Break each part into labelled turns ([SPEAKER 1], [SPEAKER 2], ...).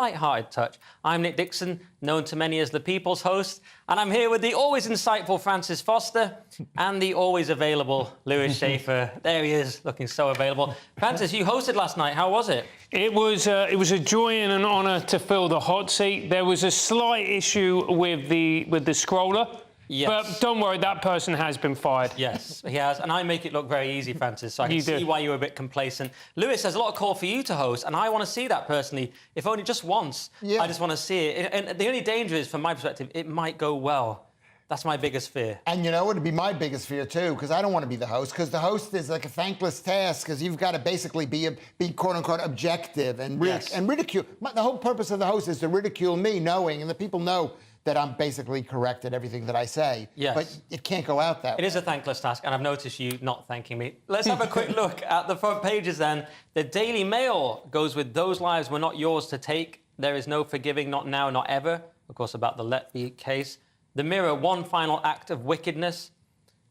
[SPEAKER 1] Light-hearted touch. I'm Nick Dixon, known to many as the People's Host, and I'm here with the always insightful Francis Foster and the always available Lewis Schaefer. There he is, looking so available. Francis, you hosted last night. How was it?
[SPEAKER 2] It was a joy and an honour to fill the hot seat. There was a slight issue with the scroller.
[SPEAKER 1] Yes.
[SPEAKER 2] But don't worry, that person has been fired.
[SPEAKER 1] Yes, he has. And I make it look very easy, Francis, so I can see why you were a bit complacent. Lewis, there's a lot of call for you to host, and I want to see that personally, if only just once. Yeah. I just want to see it. And the only danger is, from my perspective, it might go well. That's my biggest fear.
[SPEAKER 3] And you know what would be my biggest fear, too, because I don't want to be the host, because the host is like a thankless task, because you've got to basically be quote-unquote, objective and ridicule. The whole purpose of the host is to ridicule me, knowing, and the people know that I'm basically correct at everything that I say.
[SPEAKER 1] Yes.
[SPEAKER 3] But it can't go out that way.
[SPEAKER 1] It is a thankless task, and I've noticed you not thanking me. Let's have a quick look at the front pages, then. The Daily Mail goes with "Those lives were not yours to take. There is no forgiving, not now, not ever." Of course, about the Letby case. The Mirror, "One final act of wickedness."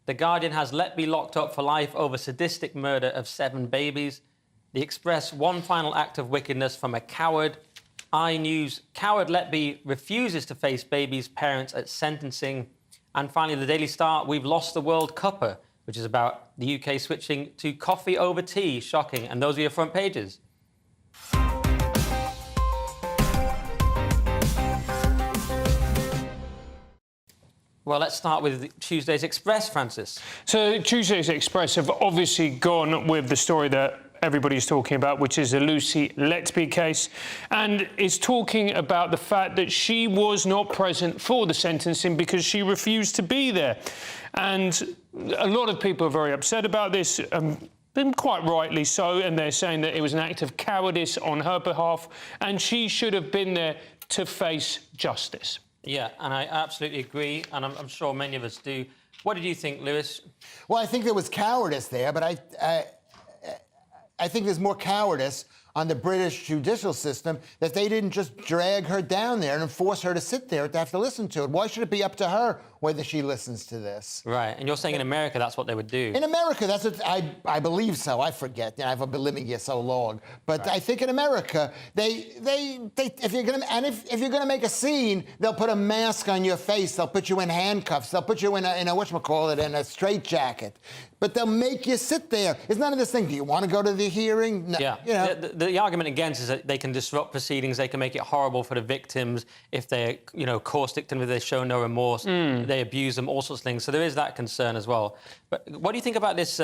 [SPEAKER 1] The Guardian has Letby locked up for life over sadistic murder of 7 babies. The Express, "One final act of wickedness from a coward." iNews, "Coward Letby refuses to face baby's parents at sentencing." And finally, the Daily Star, "We've lost the World Cupper," which is about the UK switching to coffee over tea. Shocking. And those are your front pages. Well, let's start with Tuesday's Express, Francis.
[SPEAKER 2] So Tuesday's Express have obviously gone with the story that everybody's talking about, which is the Lucy Letby case, and is talking about the fact that she was not present for the sentencing because she refused to be there. And a lot of people are very upset about this, and quite rightly so, and they're saying that it was an act of cowardice on her behalf, and she should have been there to face justice.
[SPEAKER 1] Yeah, and I absolutely agree, and I'm sure many of us do. What did you think, Lewis?
[SPEAKER 3] Well, I think there was cowardice there, but I think there's more cowardice on the British judicial system that they didn't just drag her down there and force her to sit there to have to listen to it. Why should it be up to her whether she listens to this?
[SPEAKER 1] Right, and you're saying in America that's what they would do?
[SPEAKER 3] In America, that's what I believe so. I forget. You know, I've been living here so long, but right. I think in America if you're gonna make a scene, they'll put a mask on your face. They'll put you in handcuffs. They'll put you in a whatchamacallit, in a straitjacket. But they'll make you sit there. It's none of this thing. Do you want to go to the hearing? No,
[SPEAKER 1] yeah.
[SPEAKER 3] You know.
[SPEAKER 1] The argument against is that they can disrupt proceedings. They can make it horrible for the victims if they're, caustic them, if they show no remorse. They abuse them, all sorts of things. So there is that concern as well. But what do you think about this,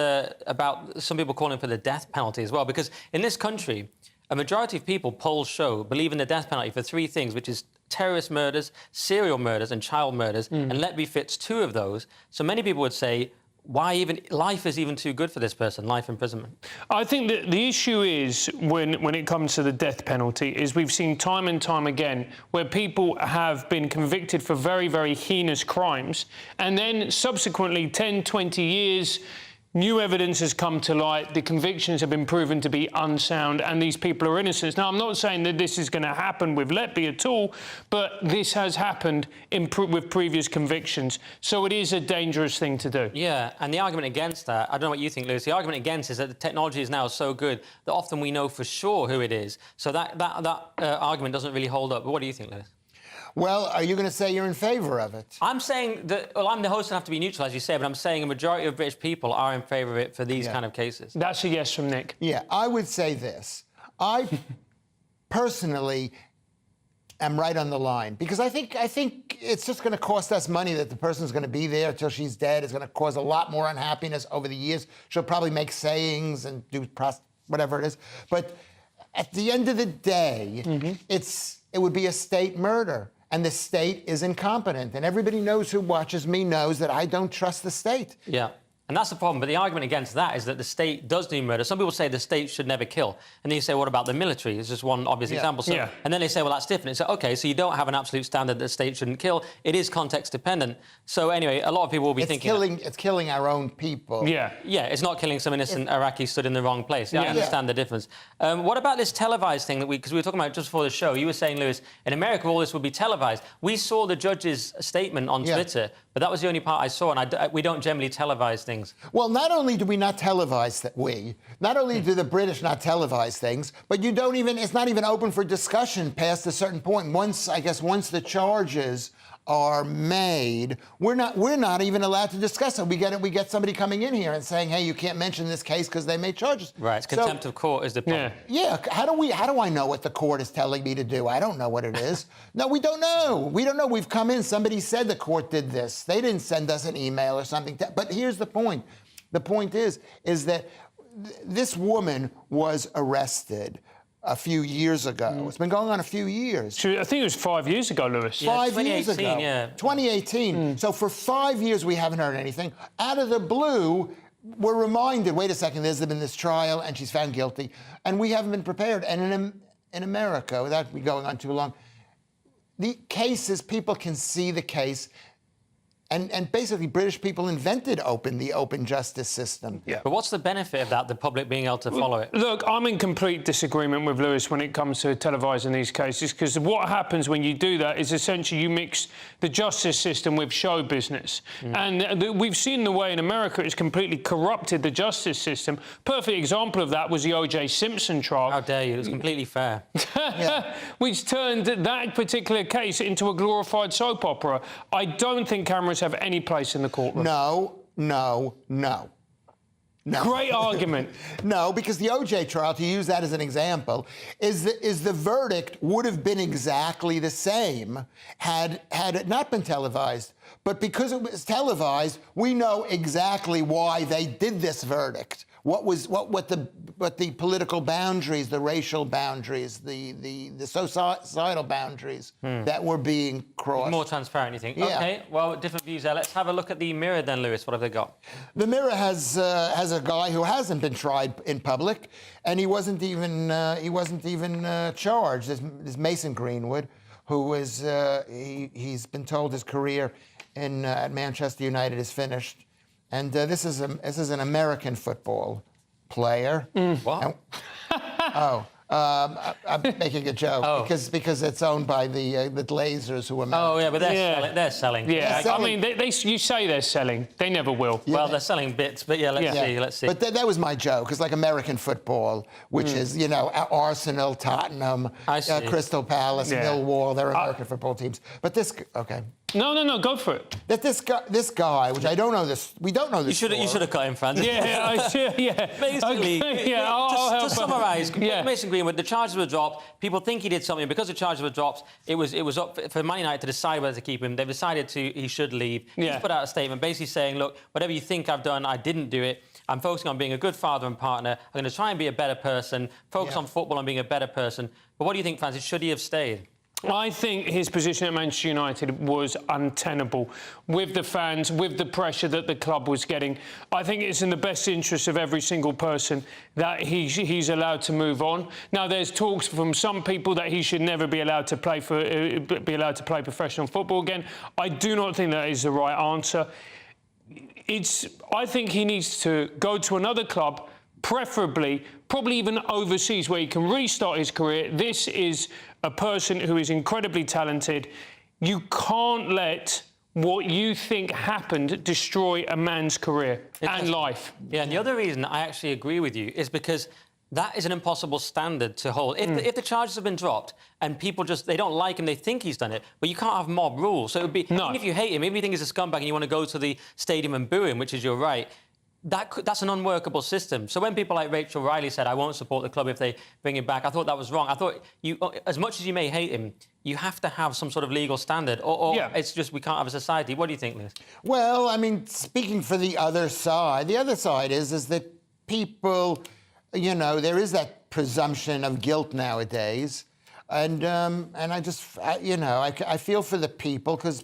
[SPEAKER 1] about some people calling for the death penalty as well? Because in this country, a majority of people, polls show, believe in the death penalty for 3 things, which is terrorist murders, serial murders and child murders, and Letby fits 2 of those. So many people would say, why even life is even too good for this person, life imprisonment?
[SPEAKER 2] I think that the issue is when it comes to the death penalty is we've seen time and time again where people have been convicted for very, very heinous crimes, and then subsequently 10, 20 years, new evidence has come to light, the convictions have been proven to be unsound, and these people are innocent. Now, I'm not saying that this is going to happen with Letby at all, but this has happened with previous convictions, so it is a dangerous thing to do.
[SPEAKER 1] Yeah, and the argument against that, I don't know what you think, Lewis, the argument against is that the technology is now so good that often we know for sure who it is. So that argument doesn't really hold up. But what do you think, Lewis?
[SPEAKER 3] Well, are you going to say you're in favour of it?
[SPEAKER 1] I'm saying that, well, I'm the host and have to be neutral, as you say, but I'm saying a majority of British people are in favour of it for these kind of cases.
[SPEAKER 2] That's a yes from Nick.
[SPEAKER 3] Yeah, I would say this. I personally am right on the line, because I think it's just going to cost us money that the person's going to be there until she's dead. It's going to cause a lot more unhappiness over the years. She'll probably make sayings and do whatever it is. But at the end of the day, it would be a state murder. And the state is incompetent. And everybody knows who watches me knows that I don't trust the state.
[SPEAKER 1] Yeah. And that's the problem. But the argument against that is that the state does do murder. Some people say the state should never kill. And then you say, what about the military? It's just one obvious example. So, and then they say, well, that's different. It's like, OK, so you don't have an absolute standard that the state shouldn't kill. It is context dependent. So anyway, a lot of people will be thinking...
[SPEAKER 3] It's killing our own people.
[SPEAKER 1] Yeah, it's not killing some innocent Iraqi stood in the wrong place. I understand the difference. What about this televised thing that because we were talking about just before the show, you were saying, Lewis, in America, all this would be televised. We saw the judge's statement on Twitter, but that was the only part I saw, and we don't generally televise things. things.
[SPEAKER 3] Well, not only do we not televise not only do the British not televise things, but you don't even, it's not even open for discussion past a certain point. Once the charges are made, we're not even allowed to discuss it. We get somebody coming in here and saying, hey, you can't mention this case because they made charges.
[SPEAKER 1] Right, it's contempt of court is the problem.
[SPEAKER 3] Yeah, how do I know what the court is telling me to do? I don't know what it is. No, we don't know. We don't know. We've come in, somebody said the court did this. They didn't send us an email or something. But here's the point. The point is that this woman was arrested a few years ago. It's been going on a few years.
[SPEAKER 2] I think it was 5 years ago, Lewis.
[SPEAKER 1] Yeah,
[SPEAKER 3] 5 years ago.
[SPEAKER 1] 2018, yeah.
[SPEAKER 3] 2018. So for 5 years, we haven't heard anything. Out of the blue, we're reminded, wait a second, there's been this trial and she's found guilty. And we haven't been prepared. And in America, without me going on too long, the cases, people can see the case. And basically, British people invented the open justice system.
[SPEAKER 2] Yeah.
[SPEAKER 1] But what's the benefit of that, the public being able to follow it?
[SPEAKER 2] Look, I'm in complete disagreement with Lewis when it comes to televising these cases, because what happens when you do that is essentially you mix the justice system with show business. And we've seen the way in America it's completely corrupted the justice system. Perfect example of that was the O.J. Simpson trial.
[SPEAKER 1] How dare you? It was completely fair.
[SPEAKER 2] Which turned that particular case into a glorified soap opera. I don't think cameras have any place in the courtroom.
[SPEAKER 3] No.
[SPEAKER 2] Great argument.
[SPEAKER 3] No, because the O.J. trial, to use that as an example, is the verdict would have been exactly the same had it not been televised. But because it was televised, we know exactly why they did this verdict. What the political boundaries, the racial boundaries, the societal boundaries that were being crossed.
[SPEAKER 1] More transparent, you think?
[SPEAKER 3] Yeah.
[SPEAKER 1] Okay, well, different views there. Let's have a look at the Mirror then, Lewis. What have they got?
[SPEAKER 3] The Mirror has a guy who hasn't been tried in public, and he wasn't even charged. This Mason Greenwood, who is he's been told his career at Manchester United is finished. And this is an American football player.
[SPEAKER 1] What?
[SPEAKER 3] I'm making a joke because it's owned by the Glazers, who are.
[SPEAKER 1] Oh yeah, but they're selling.
[SPEAKER 2] Yeah,
[SPEAKER 3] They're selling.
[SPEAKER 2] I mean, you say they're selling, they never will.
[SPEAKER 1] Yeah. Well, they're selling bits, but let's see.
[SPEAKER 3] But that was my joke. It's like American football, which is Arsenal, Tottenham, Crystal Palace, Millwall. They're American football teams. But okay.
[SPEAKER 2] No, go for it.
[SPEAKER 3] That this guy, which I don't know this, we don't know this.
[SPEAKER 1] You should have cut him, Francis.
[SPEAKER 2] Yeah.
[SPEAKER 1] Basically,
[SPEAKER 2] I'll
[SPEAKER 1] to summarise, Mason Greenwood, the charges were dropped. People think he did something. Because the charges were dropped, it was up for Man United to decide whether to keep him. They've decided he should leave. He's put out a statement basically saying, look, whatever you think I've done, I didn't do it. I'm focusing on being a good father and partner. I'm going to try and be a better person, focus on football and being a better person. But what do you think, Francis? Should he have stayed?
[SPEAKER 2] I think his position at Manchester United was untenable with the fans, with the pressure that the club was getting. I think it's in the best interest of every single person that he's allowed to move on. Now, there's talks from some people that he should never be allowed to play professional football again. I do not think that is the right answer. I think he needs to go to another club, preferably, probably even overseas, where he can restart his career. This is a person who is incredibly talented. You can't let what you think happened destroy a man's career and life.
[SPEAKER 1] Yeah, and the other reason I actually agree with you is because that is an impossible standard to hold. If the charges have been dropped and people they don't like him, they think he's done it, but you can't have mob rule. So it would be, even if you hate him, if you think he's a scumbag and you want to go to the stadium and boo him, which is your right, that's an unworkable system. So when people like Rachel Riley said, I won't support the club if they bring him back, I thought that was wrong. I thought, as much as you may hate him, you have to have some sort of legal standard, or it's just we can't have a society. What do you think, Liz?
[SPEAKER 3] Well, I mean, speaking for the other side is that people, there is that presumption of guilt nowadays. And I just, I feel for the people, because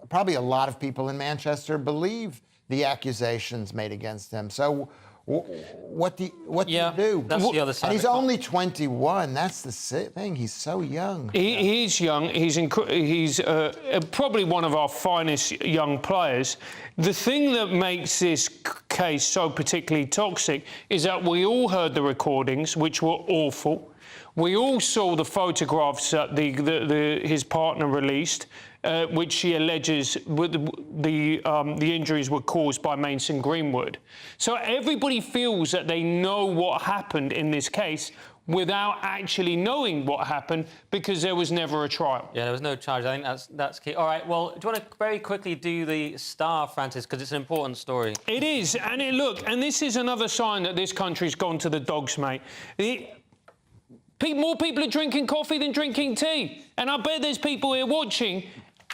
[SPEAKER 3] probably a lot of people in Manchester believe the accusations made against him. So what do you do?
[SPEAKER 1] That's the other side.
[SPEAKER 3] And he's only 21. That's the thing. He's so young.
[SPEAKER 2] He's young. He's probably one of our finest young players. The thing that makes this case so particularly toxic is that we all heard the recordings, which were awful. We all saw the photographs that his partner released which she alleges the injuries were caused by Mason Greenwood. So everybody feels that they know what happened in this case without actually knowing what happened because there was never a trial.
[SPEAKER 1] Yeah, there was no charge. I think that's key. All right, well, do you want to very quickly do the Star, Francis, because it's an important story?
[SPEAKER 2] It is, and look, and this is another sign that this country's gone to the dogs, mate. More people are drinking coffee than drinking tea. And I bet there's people here watching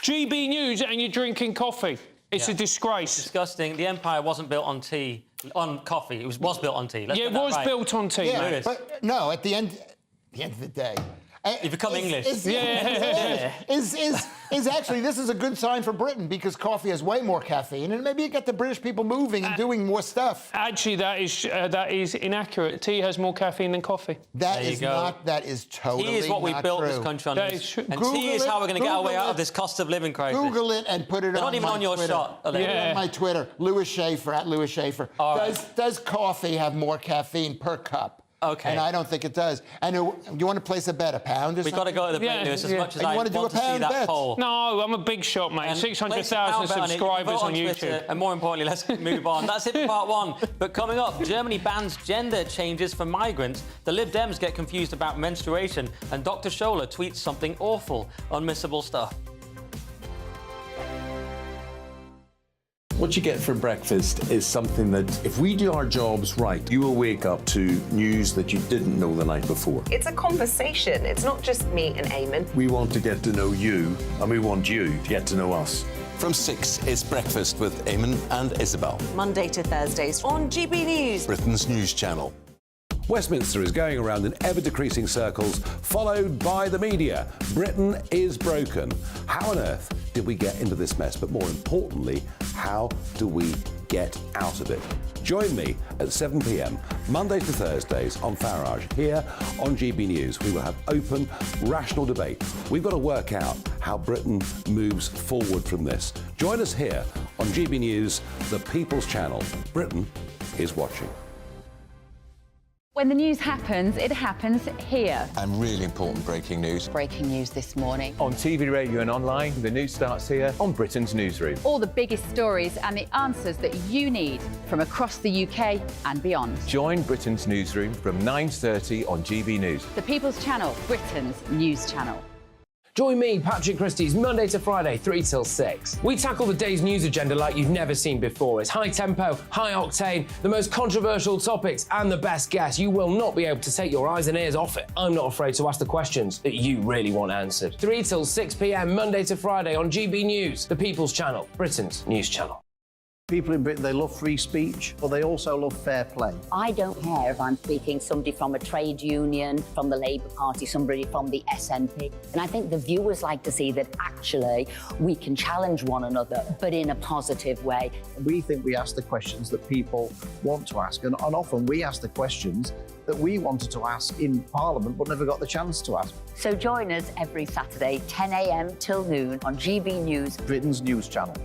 [SPEAKER 2] GB News and you're drinking coffee. It's a disgrace.
[SPEAKER 1] It's disgusting. The empire wasn't built on tea, on coffee. It was built on tea. Let's
[SPEAKER 2] it was built on tea,
[SPEAKER 3] Yeah,
[SPEAKER 2] mate.
[SPEAKER 3] but no, at the end of the day...
[SPEAKER 1] You become English.
[SPEAKER 3] Is actually, this is a good sign for Britain because coffee has way more caffeine, and maybe you get the British people moving and doing more stuff.
[SPEAKER 2] Actually, that is inaccurate. Tea has more caffeine than coffee.
[SPEAKER 3] That is totally
[SPEAKER 1] Tea is what we built
[SPEAKER 3] true.
[SPEAKER 1] this country on.
[SPEAKER 2] That is true.
[SPEAKER 1] And tea is how we're going to get our way out of this cost of living crisis.
[SPEAKER 3] Google it and put it
[SPEAKER 1] They're
[SPEAKER 3] on
[SPEAKER 1] not even
[SPEAKER 3] my
[SPEAKER 1] on your
[SPEAKER 3] Twitter.
[SPEAKER 1] shot, are they?
[SPEAKER 3] Put it on my Twitter, Lewis Schaefer, at Lewis Schaefer. Does coffee have more caffeine per cup?
[SPEAKER 1] Okay.
[SPEAKER 3] And I don't think it does. And you want to place a bet, a pound or something?
[SPEAKER 1] We've got to go to the break, Lewis, as much as I want to see that poll.
[SPEAKER 2] No, I'm a big shot, mate. 600,000 subscribers on YouTube.
[SPEAKER 1] Twitter, and more importantly, let's move on. That's it for part one. But coming up, Germany bans gender changes for migrants. The Lib Dems get confused about menstruation. And Dr. Scholler tweets something awful. Unmissable stuff.
[SPEAKER 4] What you get for breakfast is something that, if we do our jobs right, you will wake up to news that you didn't know the night before.
[SPEAKER 5] It's a conversation. It's not just me and Eamon.
[SPEAKER 4] We want to get to know you, and we want you to get to know us.
[SPEAKER 6] From 6, it's Breakfast with Eamon and Isabel.
[SPEAKER 5] Monday to Thursdays on GB News,
[SPEAKER 6] Britain's news channel.
[SPEAKER 7] Westminster is going around in ever-decreasing circles, followed by the media. Britain is broken. How on earth did we get into this mess? But more importantly, how do we get out of it? Join me at 7 p.m, Mondays to Thursdays on Farage, here on GB News. We will have open, rational debate. We've got to work out how Britain moves forward from this. Join us here on GB News, the People's Channel. Britain is watching.
[SPEAKER 8] When the news happens, it happens here.
[SPEAKER 6] And really important breaking news.
[SPEAKER 8] Breaking news this morning.
[SPEAKER 9] On TV, radio and online, the news starts here on Britain's Newsroom.
[SPEAKER 8] All the biggest stories and the answers that you need from across the UK and beyond.
[SPEAKER 9] Join Britain's Newsroom from 9:30 on GB News.
[SPEAKER 8] The People's Channel, Britain's news channel.
[SPEAKER 10] Join me, Patrick Christie's, Monday to Friday, 3 till 6. We tackle the day's news agenda like you've never seen before. It's high tempo, high octane, the most controversial topics, and the best guests. You will not be able to take your eyes and ears off it. I'm not afraid to ask the questions that you really want answered. 3 till 6 p.m, Monday to Friday on GB News, the People's Channel, Britain's news channel.
[SPEAKER 11] People in Britain, they love free speech, but they also love fair play.
[SPEAKER 12] I don't care if I'm speaking somebody from a trade union, from the Labour Party, somebody from the SNP. And I think the viewers like to see that actually we can challenge one another, but in a positive way.
[SPEAKER 11] We think we ask the questions that people want to ask, and often we ask the questions that we wanted to ask in Parliament but never got the chance to ask.
[SPEAKER 12] So join us every Saturday, 10 a.m. till noon on GB News,
[SPEAKER 11] Britain's news channel.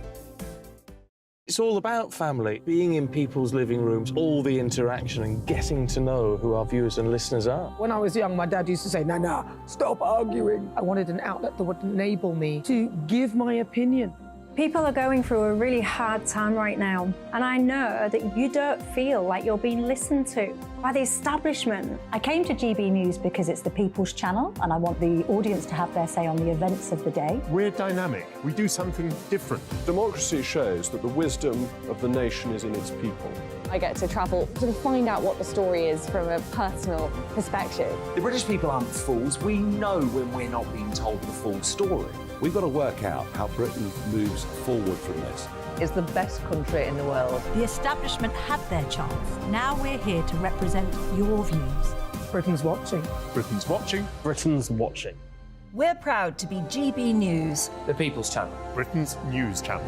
[SPEAKER 13] It's all about family, being in people's living rooms, all the interaction and getting to know who our viewers and listeners are.
[SPEAKER 14] When I was young, my dad used to say, "Nah, stop arguing." I wanted an outlet that would enable me to give my opinion.
[SPEAKER 15] People are going through a really hard time right now, and I know that you don't feel like you're being listened to by the establishment. I came to GB News because it's the People's Channel, and I want the audience to have their say on the events of the day.
[SPEAKER 16] We're dynamic. We do something different. Democracy shows that the wisdom of the nation is in its people.
[SPEAKER 17] I get to travel to find out what the story is from a personal perspective.
[SPEAKER 18] The British people aren't fools. We know when we're not being told the full story.
[SPEAKER 7] We've got to work out how Britain moves forward from this.
[SPEAKER 19] It's the best country in the world.
[SPEAKER 20] The establishment had their chance. Now we're here to represent your views.
[SPEAKER 14] Britain's watching.
[SPEAKER 16] Britain's watching.
[SPEAKER 13] Britain's watching.
[SPEAKER 20] We're proud to be GB News,
[SPEAKER 10] the People's Channel,
[SPEAKER 16] Britain's news channel.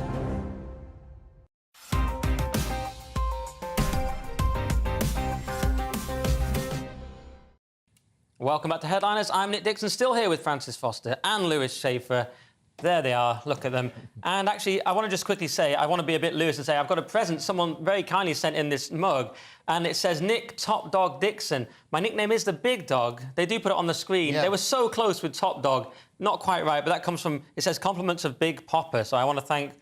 [SPEAKER 1] Welcome back to Headliners. I'm Nick Dixon, still here with Francis Foster and Lewis Schaefer. There they are, look at them. And actually, I want to just quickly say, I want to be a bit Lewis and say, I've got a present. Someone very kindly sent in this mug, and it says, Nick Top Dog Dixon. My nickname is the Big Dog. They do put it on the screen.
[SPEAKER 3] Yeah.
[SPEAKER 1] They were so close with Top Dog. not quite right, but that comes from, it says compliments of Big Popper, so I want to thank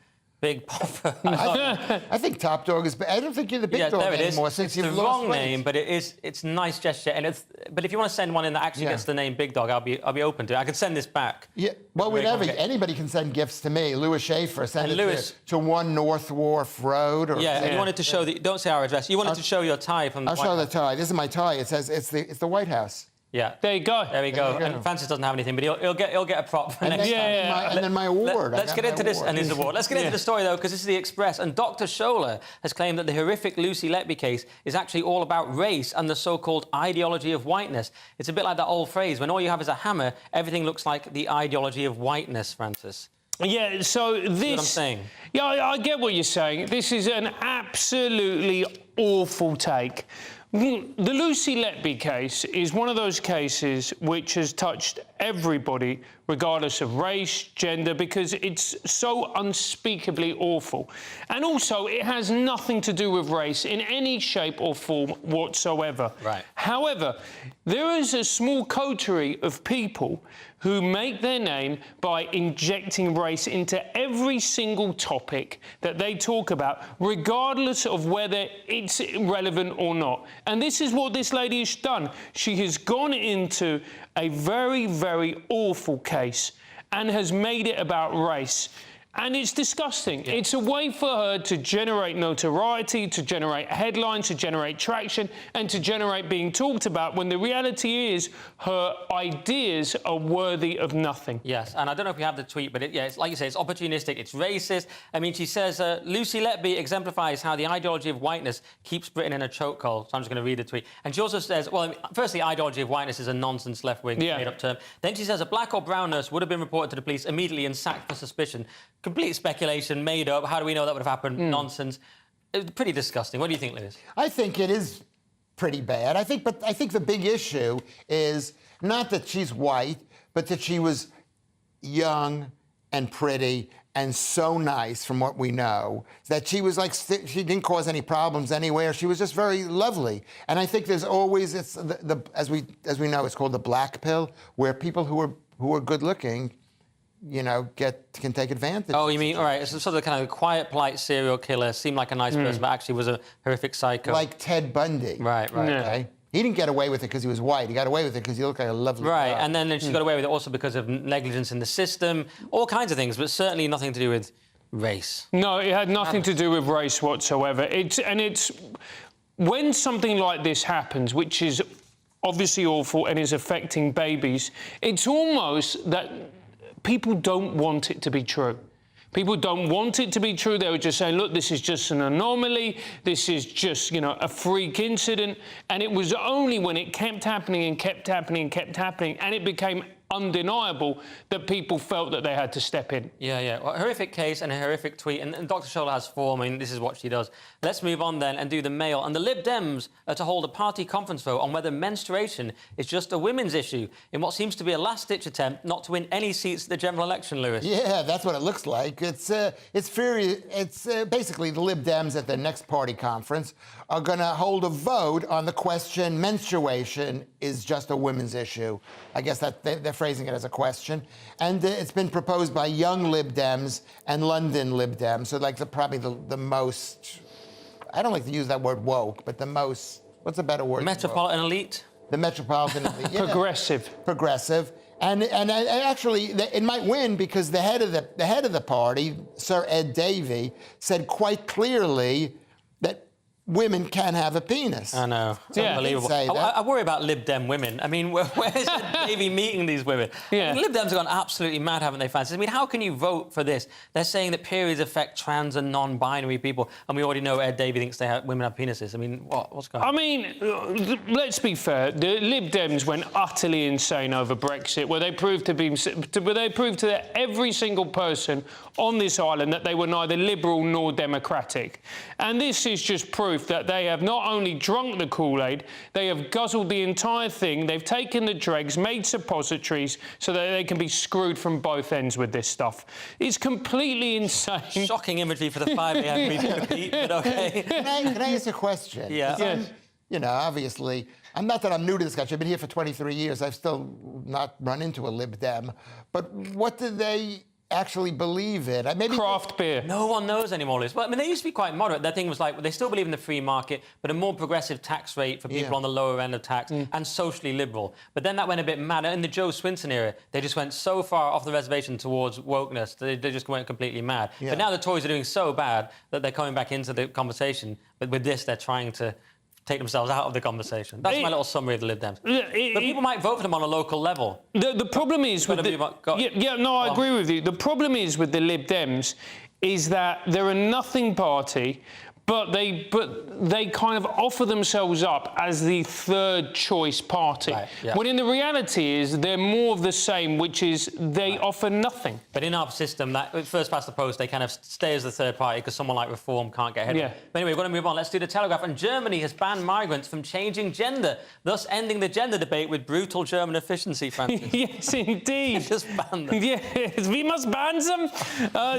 [SPEAKER 1] Big Popper.
[SPEAKER 3] I think Top Dog is. I don't think you're the big dog anymore since you've
[SPEAKER 1] lost
[SPEAKER 3] lost
[SPEAKER 1] the wrong
[SPEAKER 3] weight.
[SPEAKER 1] name, but it's a nice gesture, and but if you want to send one in that actually gets the name Big Dog, I'll be open to it. I can send this back.
[SPEAKER 3] Yeah. Well, anybody can send gifts to me. Louis Schaefer, send it to 1 North Wharf Road. Or
[SPEAKER 1] and you wanted to show don't say our address. You wanted to show your tie from the
[SPEAKER 3] I'll show the tie. This is my tie. It says it's the White House.
[SPEAKER 1] Yeah.
[SPEAKER 2] There you go.
[SPEAKER 1] There we go. And Francis doesn't have anything, but he'll get a prop for next time.
[SPEAKER 3] And then my award.
[SPEAKER 1] Let's get into this and his award. Let's get into the story though, because this is the Express. And Dr. Scholler has claimed that the horrific Lucy Letby case is actually all about race and the so-called ideology of whiteness. It's a bit like that old phrase: when all you have is a hammer, everything looks like the ideology of whiteness. Francis.
[SPEAKER 2] Yeah, so this...
[SPEAKER 1] See what I'm saying?
[SPEAKER 2] Yeah, I get what you're saying. This is an absolutely awful take. The Lucy Letby case is one of those cases which has touched everybody, regardless of race, gender, because it's so unspeakably awful. And also, it has nothing to do with race in any shape or form whatsoever.
[SPEAKER 1] Right.
[SPEAKER 2] However, there is a small coterie of people who make their name by injecting race into every single topic that they talk about, regardless of whether it's relevant or not. And this is what this lady has done. She has gone into a very, very awful case and has made it about race. And it's disgusting. Yeah. It's a way for her to generate notoriety, to generate headlines, to generate traction, and to generate being talked about, when the reality is her ideas are worthy of nothing.
[SPEAKER 1] Yes, and I don't know if we have the tweet, but it's like you say, it's opportunistic, it's racist. I mean, she says, Lucy Letby exemplifies how the ideology of whiteness keeps Britain in a chokehold. So I'm just going to read the tweet. And she also says, well, firstly, ideology of whiteness is a nonsense left-wing made-up term. Then she says a black or brown nurse would have been reported to the police immediately and sacked for suspicion. Complete speculation, made up. How do we know that would have happened? Nonsense. It was pretty disgusting. What do you think, Lewis?
[SPEAKER 3] I think it is pretty bad. I think the big issue is not that she's white, but that she was young and pretty and so nice, from what we know, that she was like, she didn't cause any problems anywhere. She was just very lovely. And I think there's always, it's as we know, it's called the black pill, where people who are good looking, you know, can take advantage.
[SPEAKER 1] Oh, you mean, all right, it's sort of kind of a quiet, polite serial killer, seemed like a nice person, but actually was a horrific psycho.
[SPEAKER 3] Like Ted Bundy.
[SPEAKER 1] Right.
[SPEAKER 3] Yeah. Okay? He didn't get away with it because he was white. He got away with it because he looked like a lovely guy.
[SPEAKER 1] And then she got away with it also because of negligence in the system, all kinds of things, but certainly nothing to do with race.
[SPEAKER 2] No, it had nothing to do with race whatsoever. It's when something like this happens, which is obviously awful and is affecting babies, it's almost that people don't want it to be true. People don't want it to be true. They were just saying, look, this is just an anomaly. This is just, you know, a freak incident. And it was only when it kept happening and kept happening and kept happening, and it became undeniable, that people felt that they had to step in.
[SPEAKER 1] Yeah. Well, a horrific case and a horrific tweet. And Dr. Scholler has form. I mean, this is what she does. Let's move on then and do the Mail. And the Lib Dems are to hold a party conference vote on whether menstruation is just a women's issue in what seems to be a last-ditch attempt not to win any seats at the general election, Lewis.
[SPEAKER 3] Yeah, that's what it looks like. It's basically the Lib Dems at their next party conference are going to hold a vote on the question, menstruation is just a women's issue. I guess that they're phrasing it as a question. And it's been proposed by young Lib Dems and London Lib Dems, so like probably the most, I don't like to use that word woke, but the most, what's a better word?
[SPEAKER 1] Metropolitan elite?
[SPEAKER 3] The metropolitan elite, yeah.
[SPEAKER 2] Progressive.
[SPEAKER 3] And actually, it might win because the head of the party, Sir Ed Davey, said quite clearly that women can have a penis.
[SPEAKER 1] I know. It's unbelievable. I worry about Lib Dem women. I mean, where's Davey meeting these women?
[SPEAKER 2] Yeah.
[SPEAKER 1] I mean, Lib Dems have gone absolutely mad, haven't they, Francis? I mean, how can you vote for this? They're saying that periods affect trans and non-binary people, and we already know Ed Davey thinks women have penises. I mean, what's going on?
[SPEAKER 2] I mean, let's be fair. The Lib Dems went utterly insane over Brexit, where they proved to every single person on this island that they were neither liberal nor democratic. And this is just proof that they have not only drunk the Kool-Aid, they have guzzled the entire thing, they've taken the dregs, made suppositories so that they can be screwed from both ends with this stuff. It's completely insane.
[SPEAKER 1] Shocking imagery for the 5 a.m. meeting, Pete, but OK.
[SPEAKER 3] Can I ask a question?
[SPEAKER 1] Yeah.
[SPEAKER 3] You know, obviously, not that I'm new to this country. I've been here for 23 years. I've still not run into a Lib Dem. But what do they actually believe in? Maybe
[SPEAKER 2] craft beer.
[SPEAKER 1] No one knows anymore, Liz. Well, I mean, they used to be quite moderate. Their thing was like, they still believe in the free market, but a more progressive tax rate for people on the lower end of tax, and socially liberal. But then that went a bit mad. In the Joe Swinson era, they just went so far off the reservation towards wokeness, they just went completely mad. But now the Tories are doing so bad that they're coming back into the conversation. But with this, they're trying to take themselves out of the conversation. That's my little summary of the Lib Dems. But people might vote for them on a local level.
[SPEAKER 2] The problem is with I agree with you. The problem is with the Lib Dems is that they're a nothing party, but they kind of offer themselves up as the third choice party. When in the reality is they're more of the same, which is they offer nothing.
[SPEAKER 1] But in our system, that first past the post, they kind of stay as the third party because someone like Reform can't get ahead of them. But anyway, we're going to move on. Let's do the Telegraph. And Germany has banned migrants from changing gender, thus ending the gender debate with brutal German efficiency, Francis.
[SPEAKER 2] Yes, indeed.
[SPEAKER 1] Just ban them.
[SPEAKER 2] Yes, we must ban them.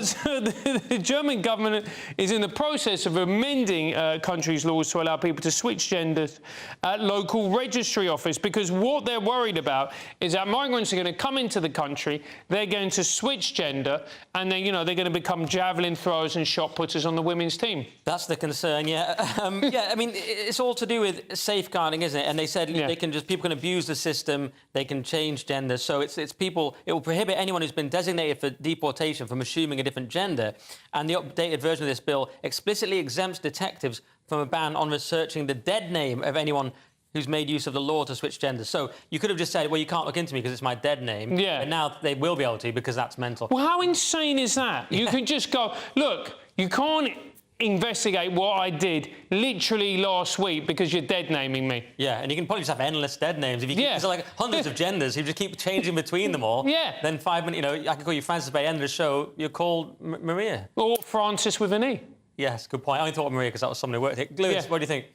[SPEAKER 2] So the German government is in the process of amending countries' laws to allow people to switch genders at local registry office, because what they're worried about is that migrants are going to come into the country, they're going to switch gender, and then, they're going to become javelin throwers and shot putters on the women's team.
[SPEAKER 1] That's the concern, yeah. I mean, it's all to do with safeguarding, isn't it? And they said people can abuse the system, they can change gender. So it's people, it will prohibit anyone who's been designated for deportation from assuming a different gender. And the updated version of this bill explicitly exempts detectives from a ban on researching the dead name of anyone who's made use of the law to switch genders. So you could have just said, well, you can't look into me because it's my dead name. But now they will be able to because that's mental.
[SPEAKER 2] Well, how insane is that? You could just go, look, you can't investigate what I did literally last week because you're dead naming me.
[SPEAKER 1] Yeah, and you can probably just have endless dead names. If you keep, there's like hundreds of genders, you just keep changing between them all. Then 5 minutes, I could call you Francis by the end of the show, you're called Maria.
[SPEAKER 2] Or Francis with an E.
[SPEAKER 1] Yes, good point. I only thought of Maria because that was someone who worked here. Lewis, what do you think?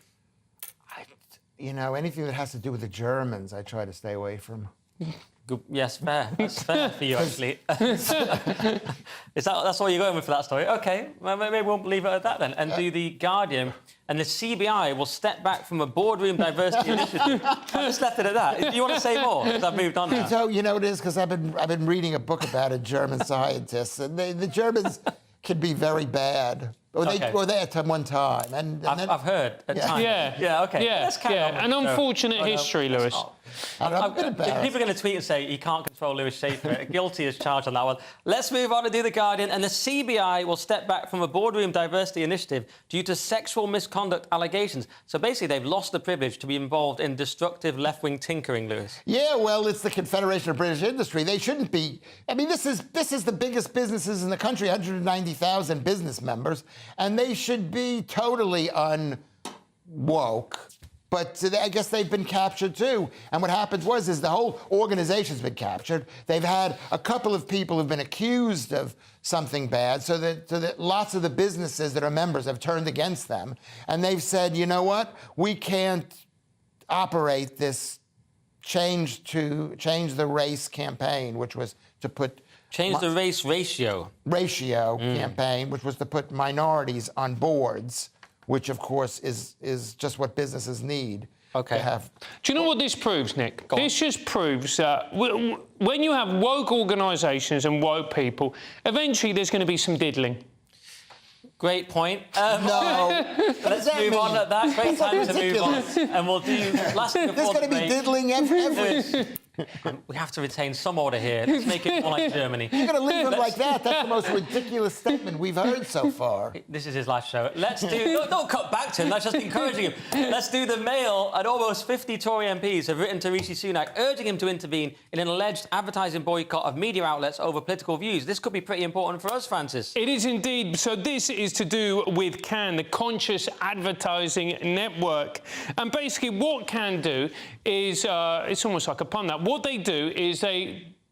[SPEAKER 3] Anything that has to do with the Germans, I try to stay away from.
[SPEAKER 1] Good. Yes, fair. That's fair for you, actually. That's all you're going with for that story? OK, well, maybe we'll leave it at that then and do The Guardian. And the CBI will step back from a boardroom diversity initiative. I just left it at that. Do you want to say more? Because I've moved on now.
[SPEAKER 3] So, it is because I've been reading a book about a German scientist, and the Germans can be very bad. Or they at one time. And
[SPEAKER 1] I've heard at times. Yeah, OK. Let's carry on with
[SPEAKER 2] an unfortunate history, Lewis.
[SPEAKER 3] I'm a bit embarrassed.
[SPEAKER 1] People are going to tweet and say he can't control Lewis Schaefer. Guilty as charged on that one. Let's move on to do The Guardian. And the CBI will step back from a boardroom diversity initiative due to sexual misconduct allegations. So basically, they've lost the privilege to be involved in destructive left-wing tinkering, Lewis.
[SPEAKER 3] Yeah, well, it's the Confederation of British Industry. They shouldn't be. I mean, this is the biggest businesses in the country, 190,000 business members, and they should be totally unwoke. But I guess they've been captured too. And what happened is the whole organization's been captured. They've had a couple of people who've been accused of something bad, so that lots of the businesses that are members have turned against them. And they've said, you know what? We can't operate this change the race campaign, which was to put...
[SPEAKER 1] Change the race ratio.
[SPEAKER 3] Campaign, which was to put minorities on boards, which, of course, is just what businesses need to have.
[SPEAKER 2] Do you know what this proves, Nick? This just proves that when you have woke organisations and woke people, eventually there's going to be some diddling.
[SPEAKER 1] Great point.
[SPEAKER 3] No.
[SPEAKER 1] Let's move on at that. Great time to move on. And we'll do... Last
[SPEAKER 3] There's going to be diddling every...
[SPEAKER 1] We have to retain some order here. Let's make it more like Germany.
[SPEAKER 3] You're going to leave him like that? That's the most ridiculous statement we've heard so far.
[SPEAKER 1] This is his last show. Let's do... Don't cut back to him. That's just encouraging him. Let's do the Mail. And almost 50 Tory MPs have written to Rishi Sunak urging him to intervene in an alleged advertising boycott of media outlets over political views. This could be pretty important for us, Francis.
[SPEAKER 2] It is indeed. So this is to do with CAN, the Conscious Advertising Network. And basically what CAN do is... it's almost like a pun, that. What they do is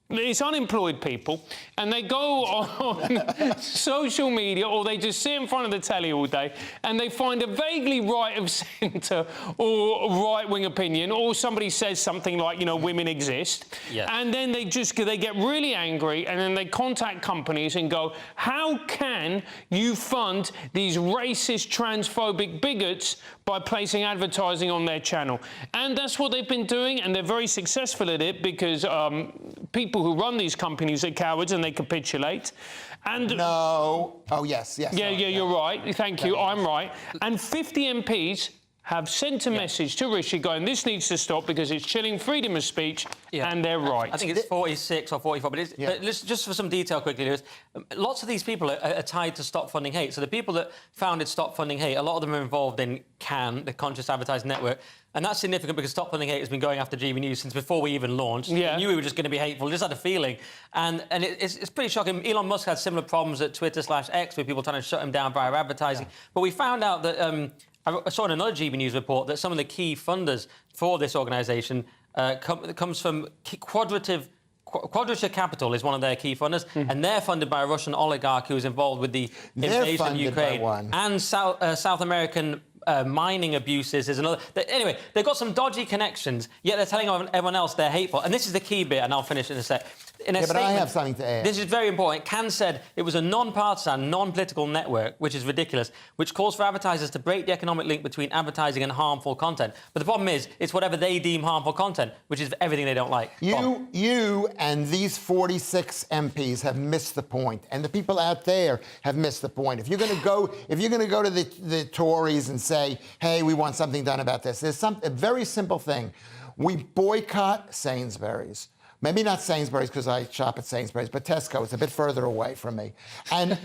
[SPEAKER 2] it's unemployed people, and they go on social media, or they just sit in front of the telly all day, and they find a vaguely right of centre or right-wing opinion, or somebody says something like, women exist, and then they get really angry, and then they contact companies and go, how can you fund these racist, transphobic bigots by placing advertising on their channel. And that's what they've been doing, and they're very successful at it because people who run these companies are cowards and they capitulate. And
[SPEAKER 3] no. Oh, yes.
[SPEAKER 2] Yeah, you're right. Thank you. I'm right. And 50 MPs have sent a message to Rishi going, this needs to stop because it's chilling freedom of speech, and they're right.
[SPEAKER 1] I think it's 46 or 44, but just for some detail quickly, Lewis, lots of these people are tied to Stop Funding Hate. So the people that founded Stop Funding Hate, a lot of them are involved in CAN, the Conscious Advertising Network, and that's significant because Stop Funding Hate has been going after GBNews since before we even launched.
[SPEAKER 2] Yeah.
[SPEAKER 1] We knew we were just going to be hateful, just had a feeling. And it's pretty shocking. Elon Musk had similar problems at Twitter/X with people trying to shut him down via advertising. Yeah. But we found out that... I saw in another GBNews report that some of the key funders for this organisation comes from Quadrature Capital is one of their key funders, and they're funded by a Russian oligarch who was involved with the invasion of Ukraine. And South American mining abuses is another. Anyway, they've got some dodgy connections, yet they're telling everyone else they're hateful. And this is the key bit, and I'll finish in a sec.
[SPEAKER 3] But I have something to add.
[SPEAKER 1] This is very important. CAN said it was a non-partisan, non-political network, which is ridiculous, which calls for advertisers to break the economic link between advertising and harmful content. But the problem is, it's whatever they deem harmful content, which is everything they don't like.
[SPEAKER 3] You and these 46 MPs have missed the point, and the people out there have missed the point. If you're going to go to the Tories and say, hey, we want something done about this, there's a very simple thing. We boycott Sainsbury's. Maybe not Sainsbury's because I shop at Sainsbury's, but Tesco is a bit further away from me. And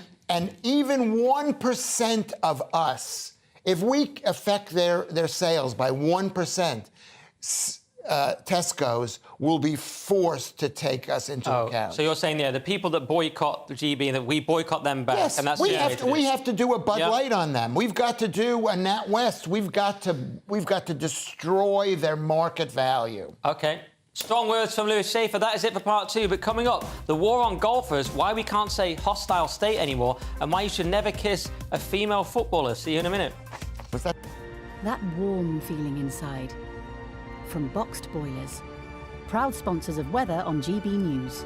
[SPEAKER 3] even 1% of us, if we affect their sales by 1%, Tesco's will be forced to take us into account.
[SPEAKER 1] So you're saying, the people that boycott the GB, that we boycott them back,
[SPEAKER 3] yes,
[SPEAKER 1] and that's
[SPEAKER 3] we have to do a Bud Light on them. We've got to do a Nat West. We've got to destroy their market value.
[SPEAKER 1] Okay. Strong words from Lewis Schaefer. That is it for part 2. But coming up, the war on golfers, why we can't say hostile state anymore, and why you should never kiss a female footballer. See you in a minute.
[SPEAKER 3] What's that?
[SPEAKER 20] That warm feeling inside. From Boxed Boilers. Proud sponsors of weather on GB News.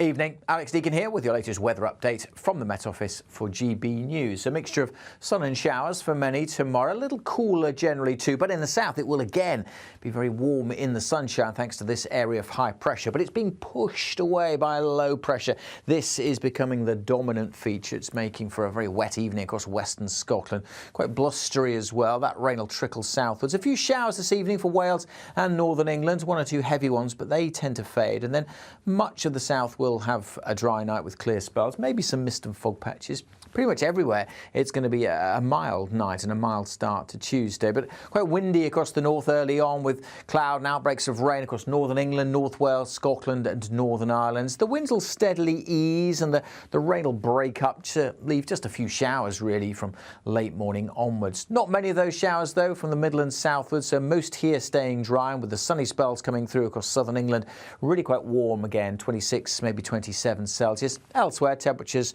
[SPEAKER 9] Evening, Alex Deacon here with your latest weather update from the Met Office for GB News. A mixture of sun and showers for many tomorrow, a little cooler generally too, but in the south it will again be very warm in the sunshine thanks to this area of high pressure, but it's being pushed away by low pressure. This is becoming the dominant feature. It's making for a very wet evening across western Scotland, quite blustery as well. That rain will trickle southwards. A few showers this evening for Wales and northern England, 1 or 2 heavy ones, but they tend to fade, and then much of the south will have a dry night with clear spells, maybe some mist and fog patches. Pretty much everywhere it's going to be a mild night and a mild start to Tuesday, but quite windy across the north early on with cloud and outbreaks of rain across northern England, North Wales, Scotland and Northern Ireland. The winds will steadily ease and the rain will break up to leave just a few showers really from late morning onwards. Not many of those showers though from the Midlands southwards, so most here staying dry and with the sunny spells coming through across southern England. Really quite warm again, 26, maybe 27 Celsius. Elsewhere temperatures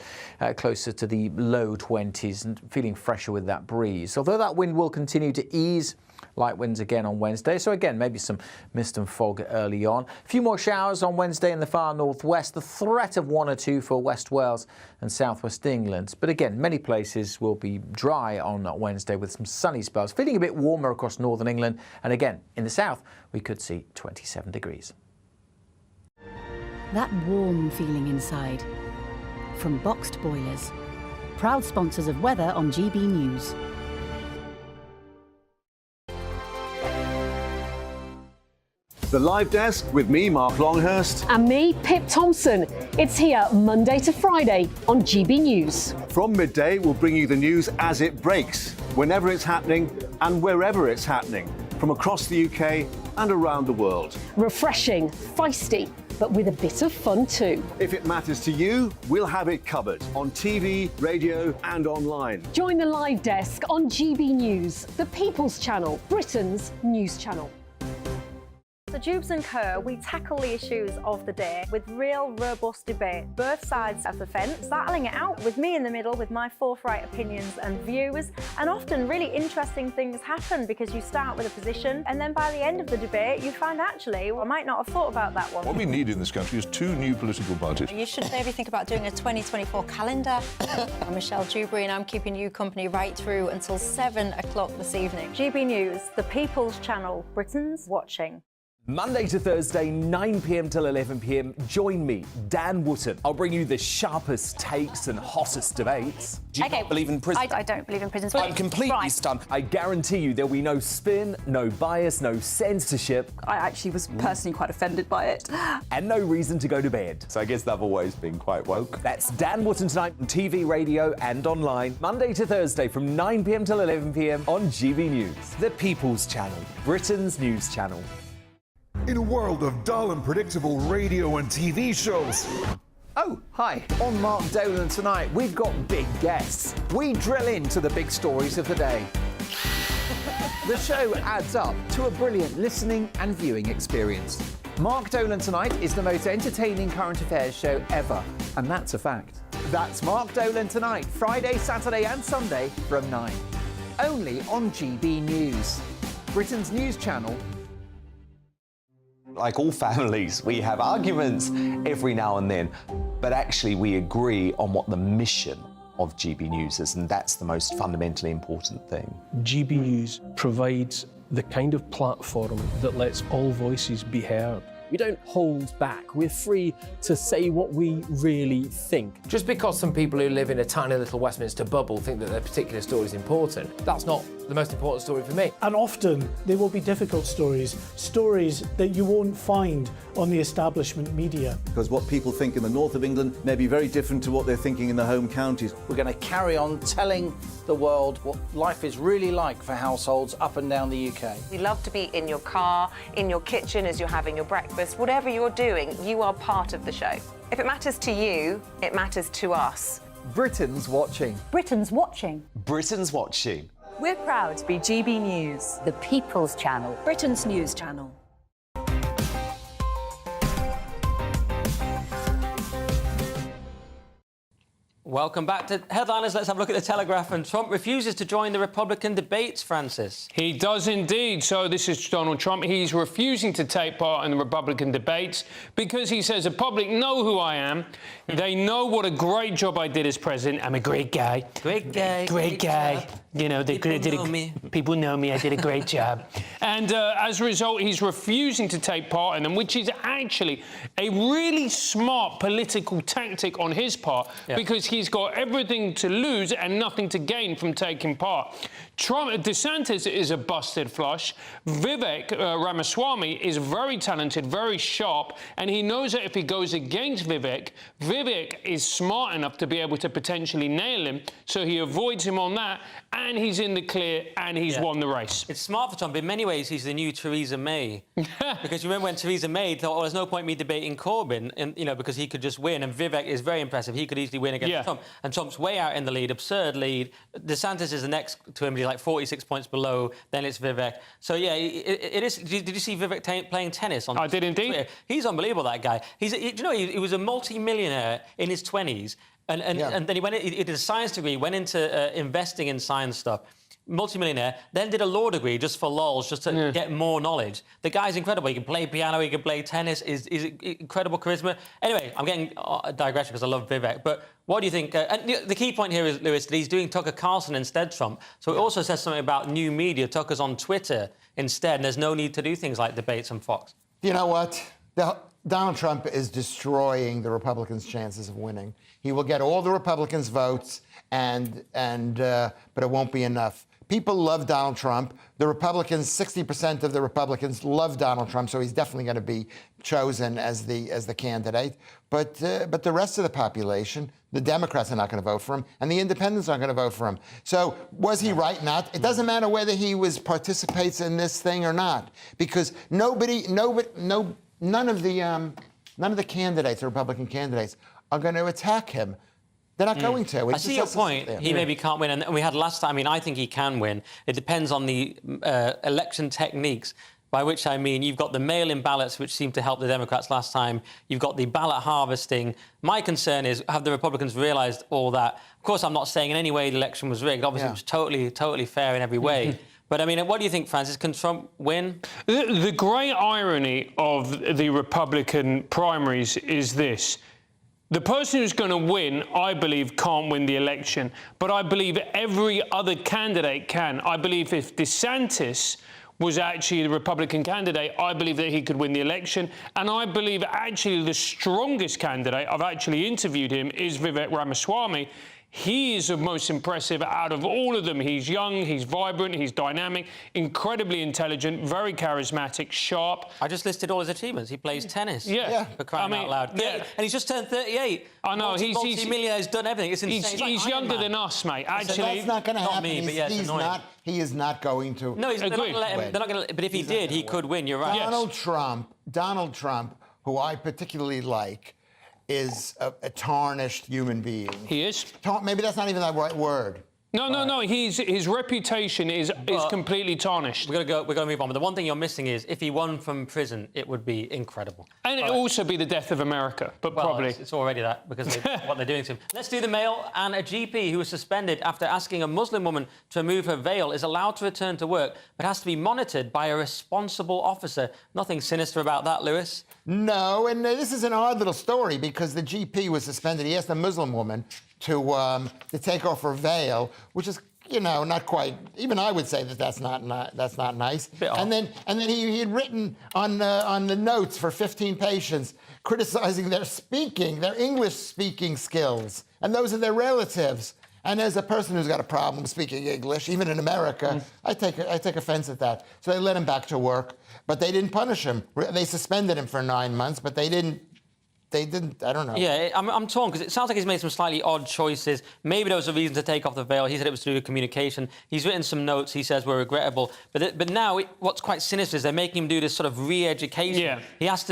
[SPEAKER 9] closer to the low 20s and feeling fresher with that breeze. Although that wind will continue to ease, light winds again on Wednesday, so again maybe some mist and fog early on. A few more showers on Wednesday in the far northwest, the threat of 1 or 2 for West Wales and southwest England. But again, many places will be dry on Wednesday with some sunny spells, feeling a bit warmer across northern England, and again in the south we could see 27 degrees.
[SPEAKER 20] That warm feeling inside. From Boxed Boilers. Proud sponsors of weather on GB News.
[SPEAKER 21] The Live Desk with me, Mark Longhurst.
[SPEAKER 22] And me, Pip Thompson. It's here Monday to Friday on GB News.
[SPEAKER 21] From midday, we'll bring you the news as it breaks, whenever it's happening and wherever it's happening, from across the UK and around the world.
[SPEAKER 22] Refreshing, feisty, but with a bit of fun too.
[SPEAKER 21] If it matters to you, we'll have it covered on TV, radio and online.
[SPEAKER 22] Join the Live Desk on GB News, the People's Channel, Britain's news channel.
[SPEAKER 15] So Jubes and Co, we tackle the issues of the day with real, robust debate, both sides of the fence, battling it out with me in the middle with my forthright opinions and views. And often really interesting things happen because you start with a position and then by the end of the debate you find actually, well, I might not have thought about that one.
[SPEAKER 4] What we need in this country is 2 new political parties.
[SPEAKER 5] You should maybe think about doing a 2024 calendar. I'm Michelle Dewberry and I'm keeping you company right through until 7 o'clock this evening.
[SPEAKER 15] GB News, the People's Channel, Britain's watching.
[SPEAKER 18] Monday to Thursday, 9 p.m. till 11 p.m. Join me, Dan Wootton. I'll bring you the sharpest takes and hottest debates. Do you not believe in prisons?
[SPEAKER 5] I don't believe in prisons.
[SPEAKER 18] I'm completely stunned. I guarantee you there'll be no spin, no bias, no censorship.
[SPEAKER 23] I actually was personally quite offended by it.
[SPEAKER 18] And no reason to go to bed. So I guess they've always been quite woke. That's Dan Wootton tonight on TV, radio and online. Monday to Thursday from 9 p.m. till 11 p.m. on GB News. The People's Channel, Britain's news channel.
[SPEAKER 24] In a world of dull and predictable radio and TV shows.
[SPEAKER 9] Oh, hi. On Mark Dolan tonight, we've got big guests. We drill into the big stories of the day. The show adds up to a brilliant listening and viewing experience. Mark Dolan Tonight is the most entertaining current affairs show ever, and that's a fact. That's Mark Dolan Tonight, Friday, Saturday and Sunday from 9. Only on GB News, Britain's news channel.
[SPEAKER 25] Like all families, we have arguments every now and then, but actually we agree on what the mission of GB News is, and that's the most fundamentally important thing.
[SPEAKER 13] GB News provides the kind of platform that lets all voices be heard. We don't hold back. We're free to say what we really think.
[SPEAKER 10] Just because some people who live in a tiny little Westminster bubble think that their particular story is important, that's not the most important story for me.
[SPEAKER 26] And often they will be difficult stories, stories that you won't find on the establishment media.
[SPEAKER 21] Because what people think in the north of England may be very different to what they're thinking in the home counties.
[SPEAKER 11] We're going to carry on telling the world what life is really like for households up and down the UK.
[SPEAKER 19] We love to be in your car, in your kitchen as you're having your breakfast. Whatever you're doing, you are part of the show. If it matters to you, it matters to us.
[SPEAKER 9] Britain's watching.
[SPEAKER 15] Britain's watching.
[SPEAKER 25] Britain's watching.
[SPEAKER 22] We're proud to be GB News,
[SPEAKER 12] The People's Channel,
[SPEAKER 22] Britain's news channel.
[SPEAKER 1] Welcome back to Headliners. Let's have a look at the Telegraph. And Trump refuses to join the Republican debates, Francis.
[SPEAKER 2] He does indeed. So this is Donald Trump. He's refusing to take part in the Republican debates because he says the public know who I am. They know what a great job I did as president. I'm a great guy.
[SPEAKER 1] Great guy.
[SPEAKER 2] Great guy. You know, people know me. I did a great job. And as a result, he's refusing to take part in them, which is actually a really smart political tactic on his part, because he's got everything to lose and nothing to gain from taking part. DeSantis is a busted flush. Vivek Ramaswamy is very talented, very sharp, and he knows that if he goes against Vivek is smart enough to be able to potentially nail him, so he avoids him on that, and he's in the clear, and he's won the race.
[SPEAKER 1] It's smart for Trump. In many ways, he's the new Theresa May. Because you remember when Theresa May thought, well, there's no point me debating Corbyn, and, you know, because he could just win, and Vivek is very impressive. He could easily win against Trump. And Trump's way out in the lead, absurd lead. DeSantis is the next to him, he's like 46 points below, then it's Vivek. So, yeah, it is... Did you see Vivek playing tennis? I
[SPEAKER 2] did indeed.
[SPEAKER 1] Twitter? He's unbelievable, that guy. Do you know, he was a multi-millionaire in his 20s, and then he did a science degree, went into investing in science stuff. Multi-millionaire, then did a law degree just for lols, just to get more knowledge. The guy's incredible. He can play piano, he can play tennis, he's incredible charisma. Anyway, I'm getting a digression because I love Vivek, but what do you think? And the key point here is, Lewis, that he's doing Tucker Carlson instead, Trump. So it also says something about new media. Tucker's on Twitter instead, and there's no need to do things like debates on Fox.
[SPEAKER 3] You know what? Donald Trump is destroying the Republicans' chances of winning. He will get all the Republicans' votes, but it won't be enough. People love Donald Trump. The Republicans, 60% of the Republicans love Donald Trump, so he's definitely going to be chosen as the candidate. But the rest of the population, the Democrats are not going to vote for him, and the Independents aren't going to vote for him. So was he right not? It doesn't matter whether he participates in this thing or not, because none of the candidates, the Republican candidates, are going to attack him. They're not going to.
[SPEAKER 1] I see your point. He maybe can't win. And we had last time, I mean, I think he can win. It depends on the election techniques. by which I mean you've got the mail-in ballots, which seemed to help the Democrats last time. You've got the ballot harvesting. My concern is, have the Republicans realised all that? Of course, I'm not saying in any way the election was rigged. Obviously, it was totally fair in every way. But, I mean, what do you think, Francis? Can Trump win?
[SPEAKER 2] The great irony of the Republican primaries is this. The person who's going to win, I believe, can't win the election. But I believe every other candidate can. I believe if DeSantis was actually the Republican candidate, I believe that he could win the election. And I believe actually the strongest candidate, I've actually interviewed him, is Vivek Ramaswamy. He is the most impressive out of all of them. He's young, he's vibrant, he's dynamic, incredibly intelligent, very charismatic, sharp.
[SPEAKER 1] I just listed all his achievements. He plays tennis. For crying out loud.
[SPEAKER 2] Yeah.
[SPEAKER 1] And he's just turned 38.
[SPEAKER 2] I know.
[SPEAKER 1] Multi-millionaire, done everything. It's insane.
[SPEAKER 2] He's younger than us, mate. Actually,
[SPEAKER 3] that's not going to happen.
[SPEAKER 1] Not me, but yeah, it's annoying.
[SPEAKER 3] He is not going to.
[SPEAKER 1] No, they're not going to let him. They're not going to. But if he did, he could win. You're right.
[SPEAKER 3] Donald Trump, who I particularly like, is a tarnished human being.
[SPEAKER 2] He is.
[SPEAKER 3] Maybe that's not even the right word.
[SPEAKER 2] No. His reputation is completely tarnished.
[SPEAKER 1] We're going to move on. But the one thing you're missing is if he won from prison, it would be incredible.
[SPEAKER 2] And it would also be the death of America, but probably.
[SPEAKER 1] It's already that because of what they're doing to him. Let's do the mail. And a GP who was suspended after asking a Muslim woman to remove her veil is allowed to return to work, but has to be monitored by a responsible officer. Nothing sinister about that, Lewis.
[SPEAKER 3] No, and this is an odd little story because the GP was suspended. He asked a Muslim woman to take off her veil, which is, not quite. Even I would say that's not nice. And then he had written on the notes for 15 patients criticizing their English speaking skills, and those are their relatives. And as a person who's got a problem speaking English, even in America, I take offense at that. So they let him back to work, but they didn't punish him. They suspended him for 9 months, but they didn't. I don't know.
[SPEAKER 1] Yeah, I'm torn because it sounds like he's made some slightly odd choices. Maybe there was a reason to take off the veil. He said it was to do with communication. He's written some notes he says were regrettable. But now what's quite sinister is they're making him do this sort of re-education.
[SPEAKER 2] Yeah.
[SPEAKER 1] He has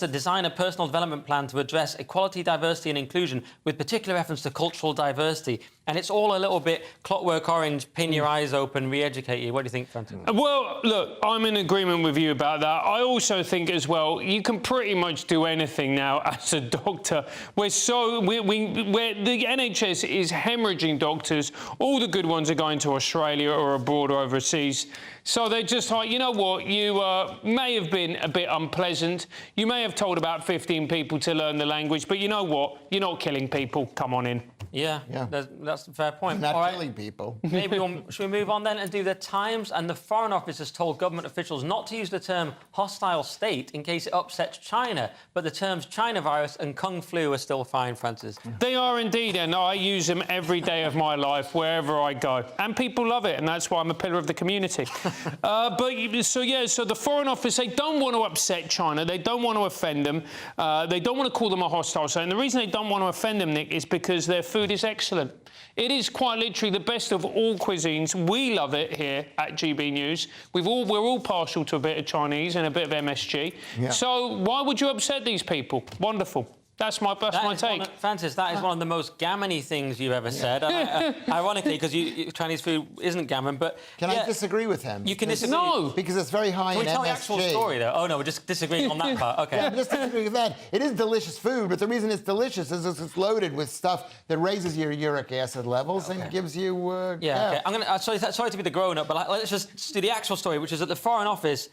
[SPEAKER 1] to design a personal development plan to address equality, diversity and inclusion with particular reference to cultural diversity. And it's all a little bit Clockwork Orange, pin your eyes open, re-educate you. What do you think, Francis?
[SPEAKER 2] Well, look, I'm in agreement with you about that. I also think as well, you can pretty much do anything now as a doctor. Where the NHS is hemorrhaging doctors. All the good ones are going to Australia or abroad or overseas. So they're just like, you know what, you may have been a bit unpleasant. You may have told about 15 people to learn the language, but you know what? You're not killing people. Come on in.
[SPEAKER 1] Yeah. That's a fair point.
[SPEAKER 3] Not killing people.
[SPEAKER 1] Maybe should we move on then and do the Times? And the Foreign Office has told government officials not to use the term hostile state in case it upsets China. But the terms China virus and Kung flu are still fine, Francis.
[SPEAKER 2] They are indeed, and I use them every day of my life, wherever I go. And people love it, and that's why I'm a pillar of the community. So the Foreign Office, they don't want to upset China. They don't want to offend them. They don't want to call them a hostile state. And the reason they don't want to offend them, Nick, is because their food is excellent. It is quite literally the best of all cuisines. We love it here at GB News. We're all partial to a bit of Chinese and a bit of MSG. Yeah. So why would you upset these people? Wonderful. That's my take.
[SPEAKER 1] Francis, that is one of the most gammon-y things you've ever said. Ironically, because Chinese food isn't gammon, but...
[SPEAKER 3] Can I disagree with him?
[SPEAKER 1] You can disagree.
[SPEAKER 2] No!
[SPEAKER 3] Because it's very high in MSG.
[SPEAKER 1] Can we tell the actual story, though? Oh, no, we're just disagreeing on that part. OK.
[SPEAKER 3] Yeah, I'm just disagreeing with that. It is delicious food, but the reason it's delicious is it's loaded with stuff that raises your uric acid levels and gives you...
[SPEAKER 1] Okay. I'm going to... sorry to be the grown-up, but let's just do the actual story, which is that the Foreign Office...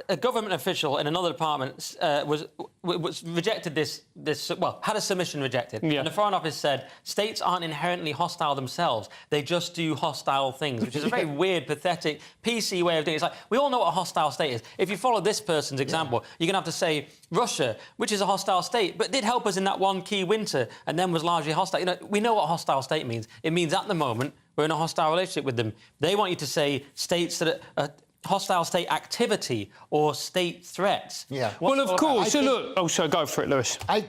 [SPEAKER 1] A government official in another department was rejected had a submission rejected. Yeah. And the Foreign Office said states aren't inherently hostile themselves. They just do hostile things, which is a very weird, pathetic, PC way of doing it. It's like, we all know what a hostile state is. If you follow this person's example, you're going to have to say Russia, which is a hostile state, but did help us in that one key winter and then was largely hostile. We know what a hostile state means. It means at the moment we're in a hostile relationship with them. They want you to say states that are hostile state activity or state threats.
[SPEAKER 3] Yeah.
[SPEAKER 2] Well, of course. So look. Oh, so go for it, Lewis.
[SPEAKER 3] I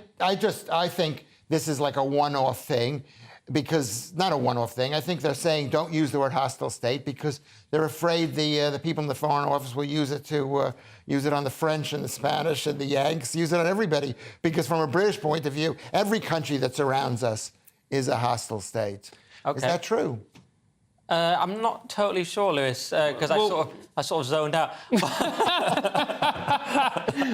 [SPEAKER 3] think this is like a one-off thing, because not a one-off thing. I think they're saying don't use the word hostile state because they're afraid the people in the Foreign Office will use it to use it on the French and the Spanish and the Yanks, use it on everybody. Because from a British point of view, every country that surrounds us is a hostile state. Okay. Is that true?
[SPEAKER 1] I'm not totally sure, Lewis, because I sort of zoned out.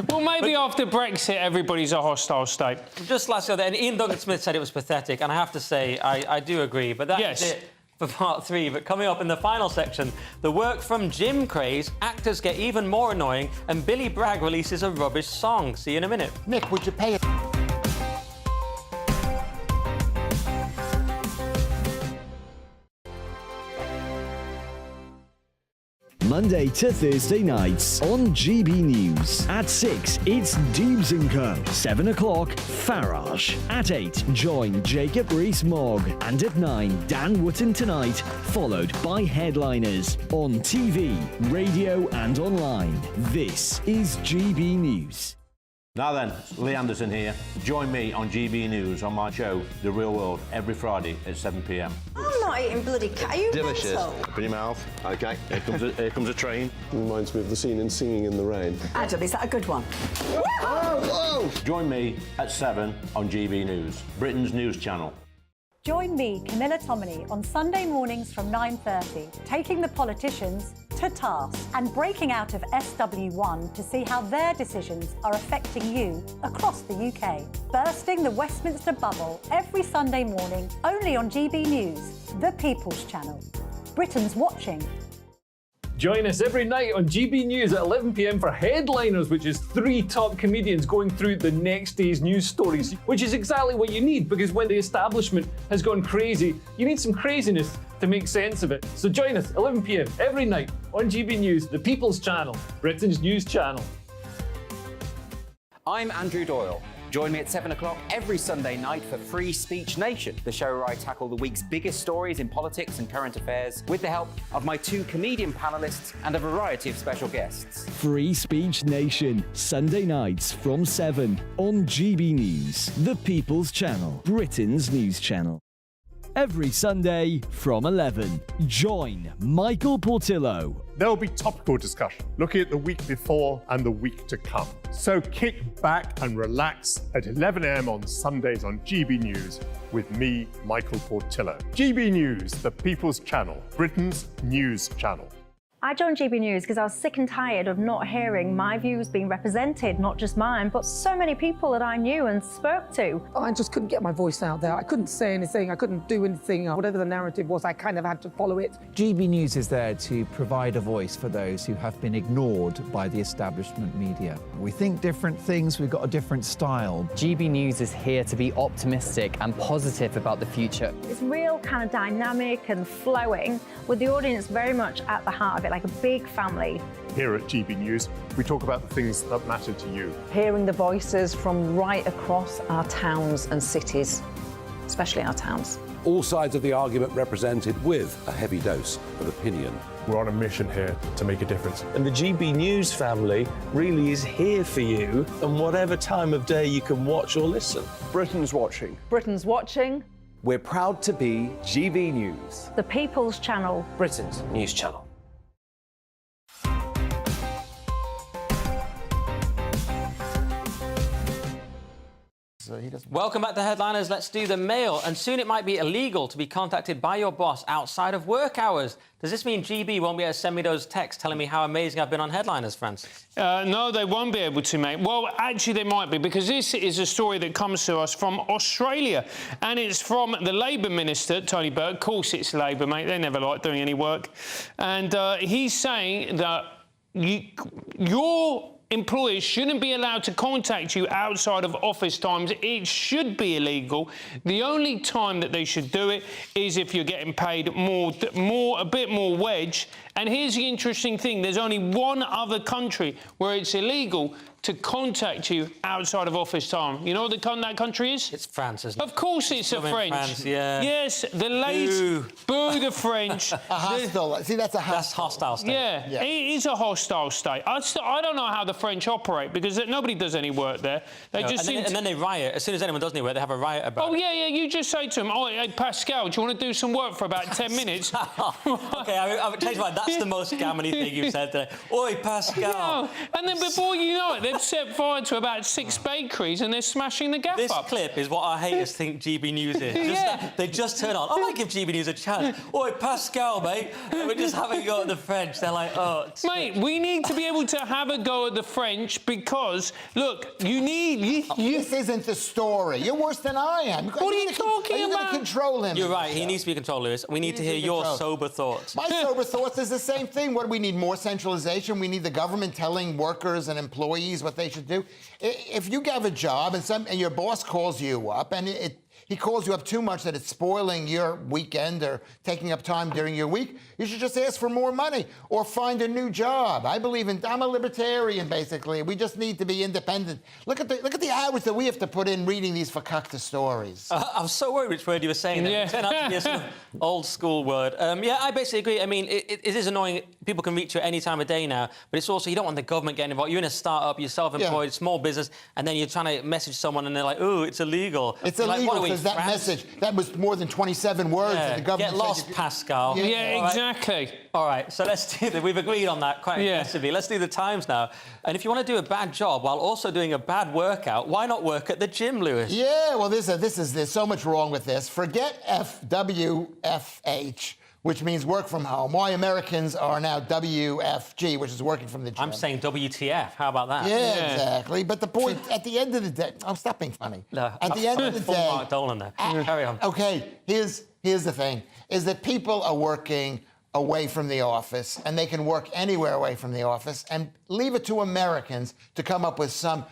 [SPEAKER 2] Well, maybe after Brexit, everybody's a hostile state.
[SPEAKER 1] Just last year, and Ian Duncan-Smith said it was pathetic, and I have to say, I do agree, but that's it for part 3. But coming up in the final section, the work from Jim craze, actors get even more annoying, and Billy Bragg releases a rubbish song. See you in a minute.
[SPEAKER 3] Nick, would you pay it?
[SPEAKER 6] Monday to Thursday nights on GB News. At 6, it's Dubes & Co. 7 o'clock, Farage. At 8, join Jacob Rees-Mogg. And at 9, Dan Wootton Tonight, followed by headliners on TV, radio and online. This is GB News.
[SPEAKER 7] Now then, Lee Anderson here. Join me on GB News on my show, The Real World, every Friday at 7 p.m.
[SPEAKER 8] I'm not eating bloody cat. Are you
[SPEAKER 14] delicious?
[SPEAKER 8] mental?
[SPEAKER 14] Open your mouth. OK, here comes a train. Reminds me of the scene in Singing in the Rain.
[SPEAKER 8] Adam, is that a good one?
[SPEAKER 14] Whoa!
[SPEAKER 7] Join me at 7 on GB News, Britain's news channel.
[SPEAKER 15] Join me, Camilla Tominey, on Sunday mornings from 9:30, taking the politicians to task and breaking out of SW1 to see how their decisions are affecting you across the UK. Bursting the Westminster bubble every Sunday morning, only on GB News, the People's Channel. Britain's watching.
[SPEAKER 13] Join us every night on GB News at 11 p.m. for Headliners, which is 3 top comedians going through the next day's news stories, which is exactly what you need, because when the establishment has gone crazy, you need some craziness to make sense of it. So join us 11 p.m. every night on GB News, the People's Channel, Britain's news channel.
[SPEAKER 16] I'm Andrew Doyle. Join me at 7 o'clock every Sunday night for Free Speech Nation, the show where I tackle the week's biggest stories in politics and current affairs with the help of my 2 comedian panellists and a variety of special guests.
[SPEAKER 6] Free Speech Nation, Sunday nights from 7 on GB News, the People's Channel, Britain's news channel. Every Sunday from 11, join Michael Portillo.
[SPEAKER 17] There will be topical discussion, looking at the week before and the week to come. So kick back and relax at 11 a.m. on Sundays on GB News with me, Michael Portillo. GB News, the People's Channel, Britain's news channel.
[SPEAKER 15] I joined GB News because I was sick and tired of not hearing my views being represented, not just mine, but so many people that I knew and spoke to.
[SPEAKER 27] I just couldn't get my voice out there. I couldn't say anything. I couldn't do anything. Whatever the narrative was, I kind of had to follow it.
[SPEAKER 9] GB News is there to provide a voice for those who have been ignored by the establishment media. We think different things, we've got a different style.
[SPEAKER 28] GB News is here to be optimistic and positive about the future.
[SPEAKER 15] It's real kind of dynamic and flowing, with the audience very much at the heart of it, like a big family.
[SPEAKER 17] Here at GB News, we talk about the things that matter to you.
[SPEAKER 29] Hearing the voices from right across our towns and cities, especially our towns.
[SPEAKER 30] All sides of the argument represented with a heavy dose of opinion.
[SPEAKER 17] We're on a mission here to make a difference.
[SPEAKER 31] And the GB News family really is here for you, and whatever time of day you can watch or listen.
[SPEAKER 21] Britain's watching.
[SPEAKER 29] Britain's watching.
[SPEAKER 18] We're proud to be GB News,
[SPEAKER 15] the People's Channel,
[SPEAKER 10] Britain's news channel.
[SPEAKER 1] Welcome back to Headliners. Let's do the mail. And soon it might be illegal to be contacted by your boss outside of work hours. Does this mean GB won't be able to send me those texts telling me how amazing I've been on Headliners, Francis?
[SPEAKER 2] No, they won't be able to, mate. Well, actually, they might be, because this is a story that comes to us from Australia. And it's from the Labour Minister, Tony Burke. Of course it's Labour, mate. They never like doing any work. And he's saying that your employers shouldn't be allowed to contact you outside of office times. It should be illegal. The only time that they should do it is if you're getting paid a bit more wage. And here's the interesting thing. There's only one other country where it's illegal to contact you outside of office time. You know what that country is?
[SPEAKER 1] It's France, isn't it?
[SPEAKER 2] Of course it's the French.
[SPEAKER 1] France, yeah.
[SPEAKER 2] Yes, the late... Boo the French.
[SPEAKER 3] A hostile. See, that's a hostile.
[SPEAKER 1] That's hostile state.
[SPEAKER 2] Yeah, it is a hostile state. I don't know how the French operate, because nobody does any work there. They just
[SPEAKER 1] and then they riot. As soon as anyone does any work, they have a riot about it.
[SPEAKER 2] Yeah, you just say to them, oh, hey, Pascal, do you want to do some work for about 10 minutes?
[SPEAKER 1] OK, I've changed my mind. That's the most gammony thing you've said today. Oi, Pascal.
[SPEAKER 2] And then before you know it, they've they've set fire to about 6 bakeries and they're smashing the gaff
[SPEAKER 1] This
[SPEAKER 2] up.
[SPEAKER 1] clip is what our haters think GB News is. They just turn on. I might give GB News a chance. Oi, Pascal, mate. We're just having a go at the French. They're like, oh.
[SPEAKER 2] Mate, we need to be able to have a go at the French because, look, you need...
[SPEAKER 3] This isn't the story. You're worse than I am.
[SPEAKER 2] What are you talking
[SPEAKER 3] about? You're going to control him.
[SPEAKER 1] You're right. He needs to be controlled, Lewis. We need to hear your sober thoughts.
[SPEAKER 3] My sober thoughts is the same thing. What do we need? More centralization? We need the government telling workers and employees what they should do. If you have a job and your boss calls you up and he calls you up too much that it's spoiling your weekend or taking up time during your week, you should just ask for more money or find a new job. I'm a libertarian, basically. We just need to be independent. Look at the hours that we have to put in reading these fakakta stories.
[SPEAKER 1] I'm so worried which word you were saying. It turned out to be a sort of old school word. Yeah, I basically agree. I mean, it is annoying. People can reach you at any time of day now, but it's also, you don't want the government getting involved. You're in a start-up, you're self-employed, small business, and then you're trying to message someone and they're like, oh, it's illegal.
[SPEAKER 3] It's illegal because that message, that was more than 27 words that the government
[SPEAKER 1] Get lost, Pascal.
[SPEAKER 2] Yeah, exactly.
[SPEAKER 1] All right, so let's do that. We've agreed on that quite aggressively. Let's do the times now. And if you want to do a bad job while also doing a bad workout, why not work at the gym, Lewis?
[SPEAKER 3] Yeah, well, there's so much wrong with this. Forget WFH, which means work from home. Why Americans are now WFG, which is working from the gym.
[SPEAKER 1] I'm saying WTF. How about that?
[SPEAKER 3] Yeah, exactly. But the point, at the end of the day... Oh, stop being funny.
[SPEAKER 1] No,
[SPEAKER 3] at the end of the day...
[SPEAKER 1] Mark Dolan there. Carry on.
[SPEAKER 3] OK, here's the thing, is that people are working away from the office, and they can work anywhere away from the office, and leave it to Americans to come up with some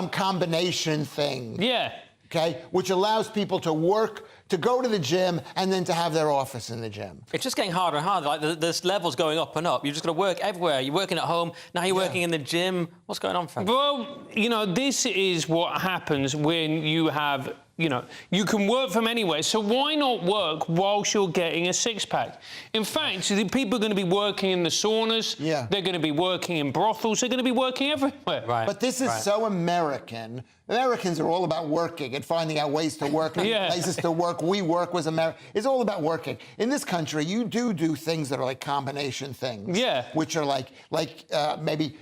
[SPEAKER 3] combination thing.
[SPEAKER 2] Yeah.
[SPEAKER 3] OK, which allows people to work, to go to the gym, and then to have their office in the gym.
[SPEAKER 1] It's just getting harder and harder. Like, this level's going up and up. You've just got to work everywhere. You're working at home, now you're working in the gym. What's going on, Frank?
[SPEAKER 2] Well, you know, this is what happens when you have... You know, you can work from anywhere, so why not work whilst you're getting a six-pack? In fact, the people are going to be working in the saunas, they're going to be working in brothels, they're going to be working everywhere.
[SPEAKER 1] Right.
[SPEAKER 3] But this is so American. Americans are all about working and finding out ways to work, places to work. We work with America. It's all about working. In this country, you do things that are like combination things.
[SPEAKER 2] Yeah.
[SPEAKER 3] Which are like maybe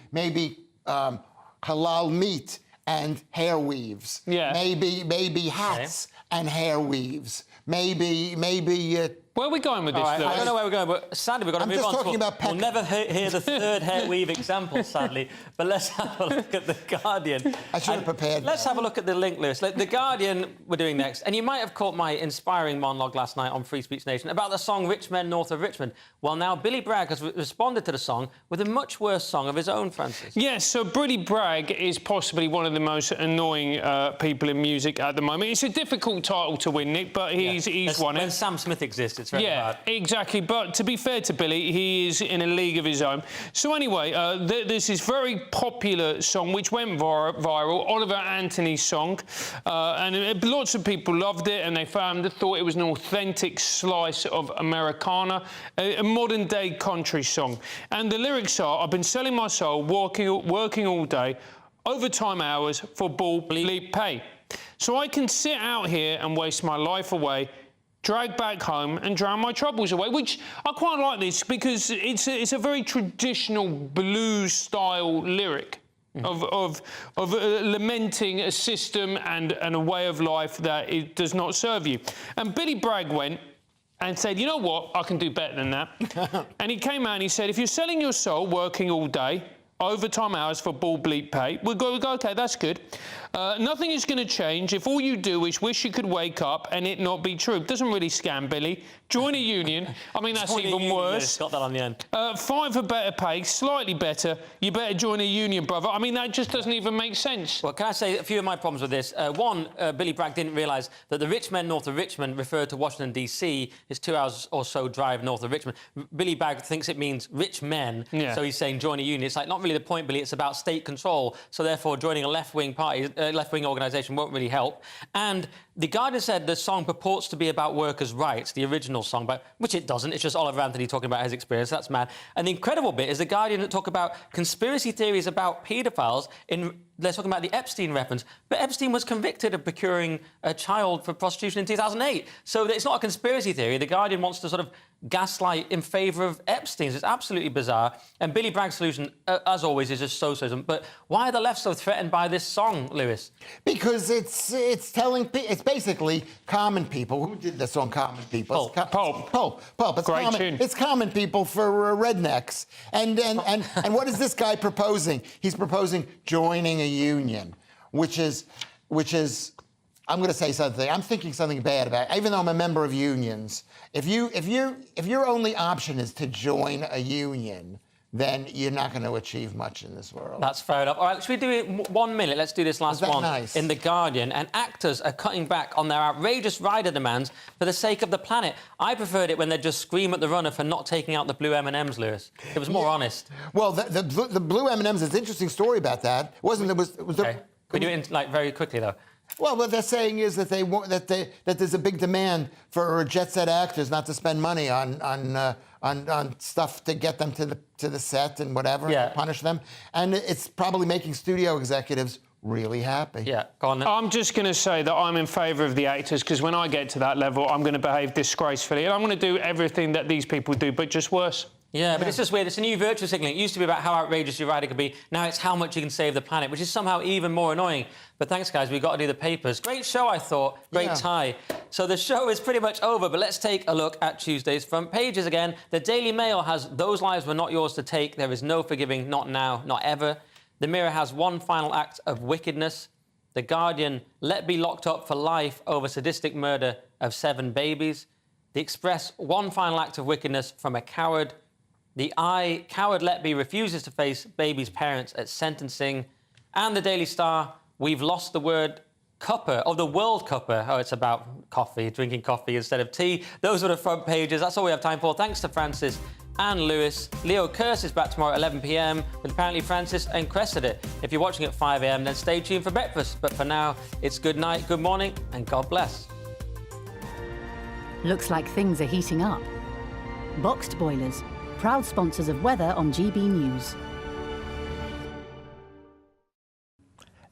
[SPEAKER 3] halal meat and hair weaves.
[SPEAKER 2] Yeah.
[SPEAKER 3] Maybe hats and hair weaves. Maybe.
[SPEAKER 2] Where are we going with this?
[SPEAKER 1] Right, I don't know where we're going, but sadly we've got to move on.
[SPEAKER 3] I'm just talking about
[SPEAKER 1] We'll never hear the third hair weave example, sadly. But let's have a look at The Guardian.
[SPEAKER 3] I should have prepared.
[SPEAKER 1] Let's have a look at the link list. The Guardian we're doing next. And you might have caught my inspiring monologue last night on Free Speech Nation about the song Rich Men North of Richmond. Well, now Billy Bragg has responded to the song with a much worse song of his own, Francis.
[SPEAKER 2] Yes, so Billy Bragg is possibly one of the most annoying people in music at the moment. It's a difficult title to win, Nick, but he's won it.
[SPEAKER 1] When Sam Smith exists, it's very hard.
[SPEAKER 2] Exactly. But to be fair to Billy, he is in a league of his own. So anyway, there's this very popular song which went viral, Oliver Anthony's song, and lots of people loved it, and they thought it was an authentic slice of Americana, a modern-day country song. And the lyrics are, I've been selling my soul, working all day, overtime hours for bull bleep pay. So I can sit out here and waste my life away, drag back home and drown my troubles away, which I quite like this because it's a very traditional blues-style lyric of lamenting a system and a way of life that it does not serve you. And Billy Bragg went and said, you know what, I can do better than that. And he came out and he said, if you're selling your soul, working all day, overtime hours for bull bleep pay, we go, okay, that's good. Nothing is going to change if all you do is wish you could wake up and it not be true. Doesn't really scam, Billy. Join a union. I mean, that's even worse.
[SPEAKER 1] Got that on the end.
[SPEAKER 2] Fight for better pay, slightly better. You better join a union, brother. I mean, that just doesn't even make sense.
[SPEAKER 1] Well, can I say a few of my problems with this? One, Billy Bragg didn't realise that the rich men north of Richmond referred to Washington, D.C. is 2 hours or so drive north of Richmond. Billy Bragg thinks it means rich men, so he's saying join a union. It's like, not really the point, Billy. It's about state control. So therefore, joining a left-wing party, left-wing organisation won't really help. And The Guardian said the song purports to be about workers' rights, the original song, but which it doesn't. It's just Oliver Anthony talking about his experience. That's mad. And the incredible bit is The Guardian that talk about conspiracy theories about paedophiles in they're talking about the Epstein reference, but Epstein was convicted of procuring a child for prostitution in 2008. So it's not a conspiracy theory. The Guardian wants to sort of gaslight in favour of Epstein's. It's absolutely bizarre. And Billy Bragg's solution, as always, is just socialism. But why are the left so threatened by this song, Lewis?
[SPEAKER 3] Because it's basically common people. Who did the song Common People? Pulp.
[SPEAKER 2] Great tune.
[SPEAKER 3] It's common people for rednecks. And what is this guy proposing? He's proposing joining a union, which is I'm going to say something. I'm thinking something bad about it. Even though I'm a member of unions, if your only option is to join a union, then you're not going to achieve much in this world.
[SPEAKER 1] That's fair enough. All right, should we do it 1 minute? Let's do this last one.
[SPEAKER 3] Nice?
[SPEAKER 1] In The Guardian, and actors are cutting back on their outrageous rider demands for the sake of the planet. I preferred it when they'd just scream at the runner for not taking out the blue M&Ms, Lewis. It was more honest.
[SPEAKER 3] Well, the blue M&Ms, there's an interesting story about that.
[SPEAKER 1] Okay. Can you do it very quickly, though?
[SPEAKER 3] Well, what they're saying is that that there's a big demand for jet set actors not to spend money on stuff to get them to the set and whatever, to punish them, and it's probably making studio executives really happy.
[SPEAKER 1] Yeah, go on then.
[SPEAKER 2] I'm just going to say that I'm in favour of the actors, because when I get to that level, I'm going to behave disgracefully, and I'm going to do everything that these people do, but just worse.
[SPEAKER 1] Yeah, but it's just weird. It's a new virtue signalling. It used to be about how outrageous your rider could be. Now it's how much you can save the planet, which is somehow even more annoying. But thanks, guys. We've got to do the papers. Great show, I thought. Great tie. So the show is pretty much over, but let's take a look at Tuesday's front pages again. The Daily Mail has "Those lives were not yours to take. There is no forgiving, not now, not ever." The Mirror has "One final act of wickedness." The Guardian, "Let be locked up for life over sadistic murder of 7 babies." The Express, "One final act of wickedness from a coward." The Eye, "Coward Letby refuses to face baby's parents at sentencing." And the Daily Star, "We've lost the word cupper," or the World Cupper. Oh, it's about coffee, drinking coffee instead of tea. Those were the front pages. That's all we have time for. Thanks to Francis and Lewis. Leo Curse is back tomorrow at 11 p.m. with apparently Francis and Cressida. If you're watching at 5 a.m, then stay tuned for breakfast. But for now, it's good night, good morning, and God bless.
[SPEAKER 4] Looks like things are heating up. Boxed boilers, proud sponsors of weather on GB News.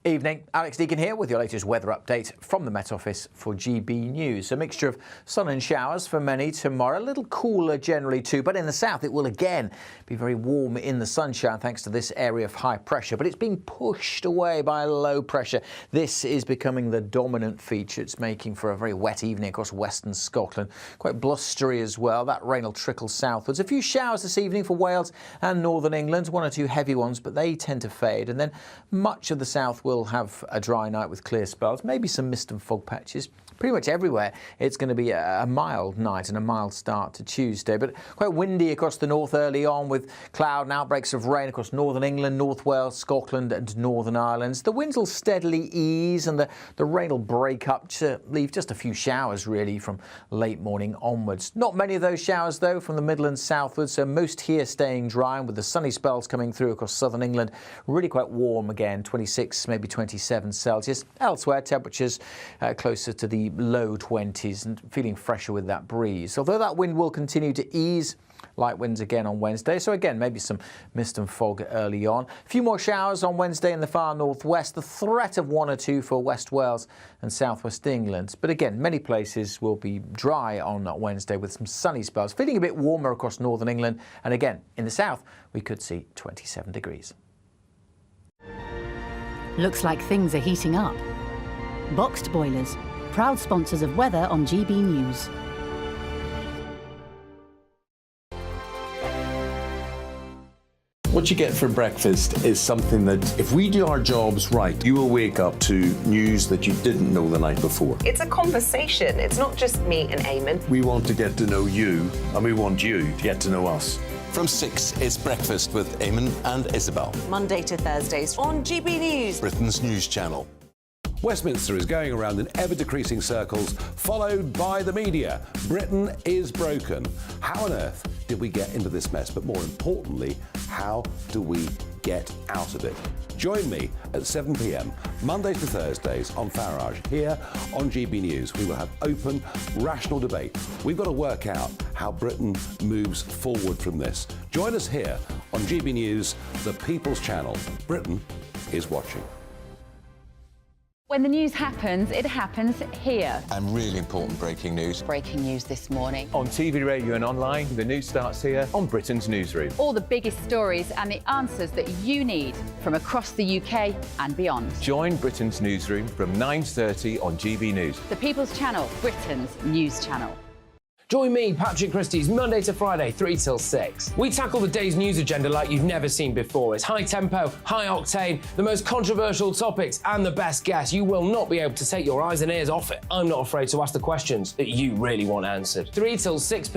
[SPEAKER 9] Evening, Alex Deakin here with your latest weather update from the Met Office for GB News. A mixture of sun and showers for many tomorrow, a little cooler generally too, but in the south it will again be very warm in the sunshine thanks to this area of high pressure, but it's being pushed away by low pressure. This is becoming the dominant feature. It's making for a very wet evening across western Scotland, quite blustery as well. That rain will trickle southwards. A few showers this evening for Wales and northern England, 1 or 2 heavy ones, but they tend to fade, and then much of the south will have a dry night with clear spells, maybe some mist and fog patches. Pretty much everywhere it's going to be a mild night and a mild start to Tuesday, but quite windy across the north early on with cloud and outbreaks of rain across northern England, North Wales, Scotland and Northern Ireland. The winds will steadily ease and the rain will break up to leave just a few showers really from late morning onwards. Not many of those showers though from the Midlands southwards, so most here staying dry and with the sunny spells coming through across southern England. Really quite warm again, 26, maybe 27 Celsius. Elsewhere temperatures closer to the low 20s and feeling fresher with that breeze. Although that wind will continue to ease, light winds again on Wednesday, so again maybe some mist and fog early on. A few more showers on Wednesday in the far northwest, the threat of 1 or 2 for West Wales and southwest England, but again many places will be dry on Wednesday with some sunny spells, feeling a bit warmer across northern England, and again in the south we could see 27 degrees.
[SPEAKER 4] Looks like things are heating up. Boxed boilers, proud sponsors of weather on GB News.
[SPEAKER 30] What you get for breakfast is something that, if we do our jobs right, you will wake up to news that you didn't know the night before.
[SPEAKER 5] It's a conversation. It's not just me and Eamon.
[SPEAKER 30] We want to get to know you, and we want you to get to know us.
[SPEAKER 11] From 6, it's Breakfast with Eamon and Isabel.
[SPEAKER 5] Monday to Thursdays on GB News,
[SPEAKER 11] Britain's news channel.
[SPEAKER 30] Westminster is going around in ever-decreasing circles, followed by the media. Britain is broken. How on earth did we get into this mess? But more importantly, how do we get out of it? Join me at 7 p.m, Mondays to Thursdays on Farage, here on GB News. We will have open, rational debate. We've got to work out how Britain moves forward from this. Join us here on GB News, the People's Channel. Britain is watching.
[SPEAKER 7] When the news happens, it happens here.
[SPEAKER 11] And really important breaking news.
[SPEAKER 7] Breaking news this morning.
[SPEAKER 18] On TV, radio and online, the news starts here on Britain's Newsroom.
[SPEAKER 7] All the biggest stories and the answers that you need from across the UK and beyond.
[SPEAKER 18] Join Britain's Newsroom from 9:30 on GB News.
[SPEAKER 7] The People's Channel, Britain's news channel.
[SPEAKER 10] Join me, Patrick Christie's Monday to Friday, 3 till 6. We tackle the day's news agenda like you've never seen before. It's high tempo, high octane, the most controversial topics and the best guests. You will not be able to take your eyes and ears off it. I'm not afraid to ask the questions that you really want answered. 3 till 6 p.m.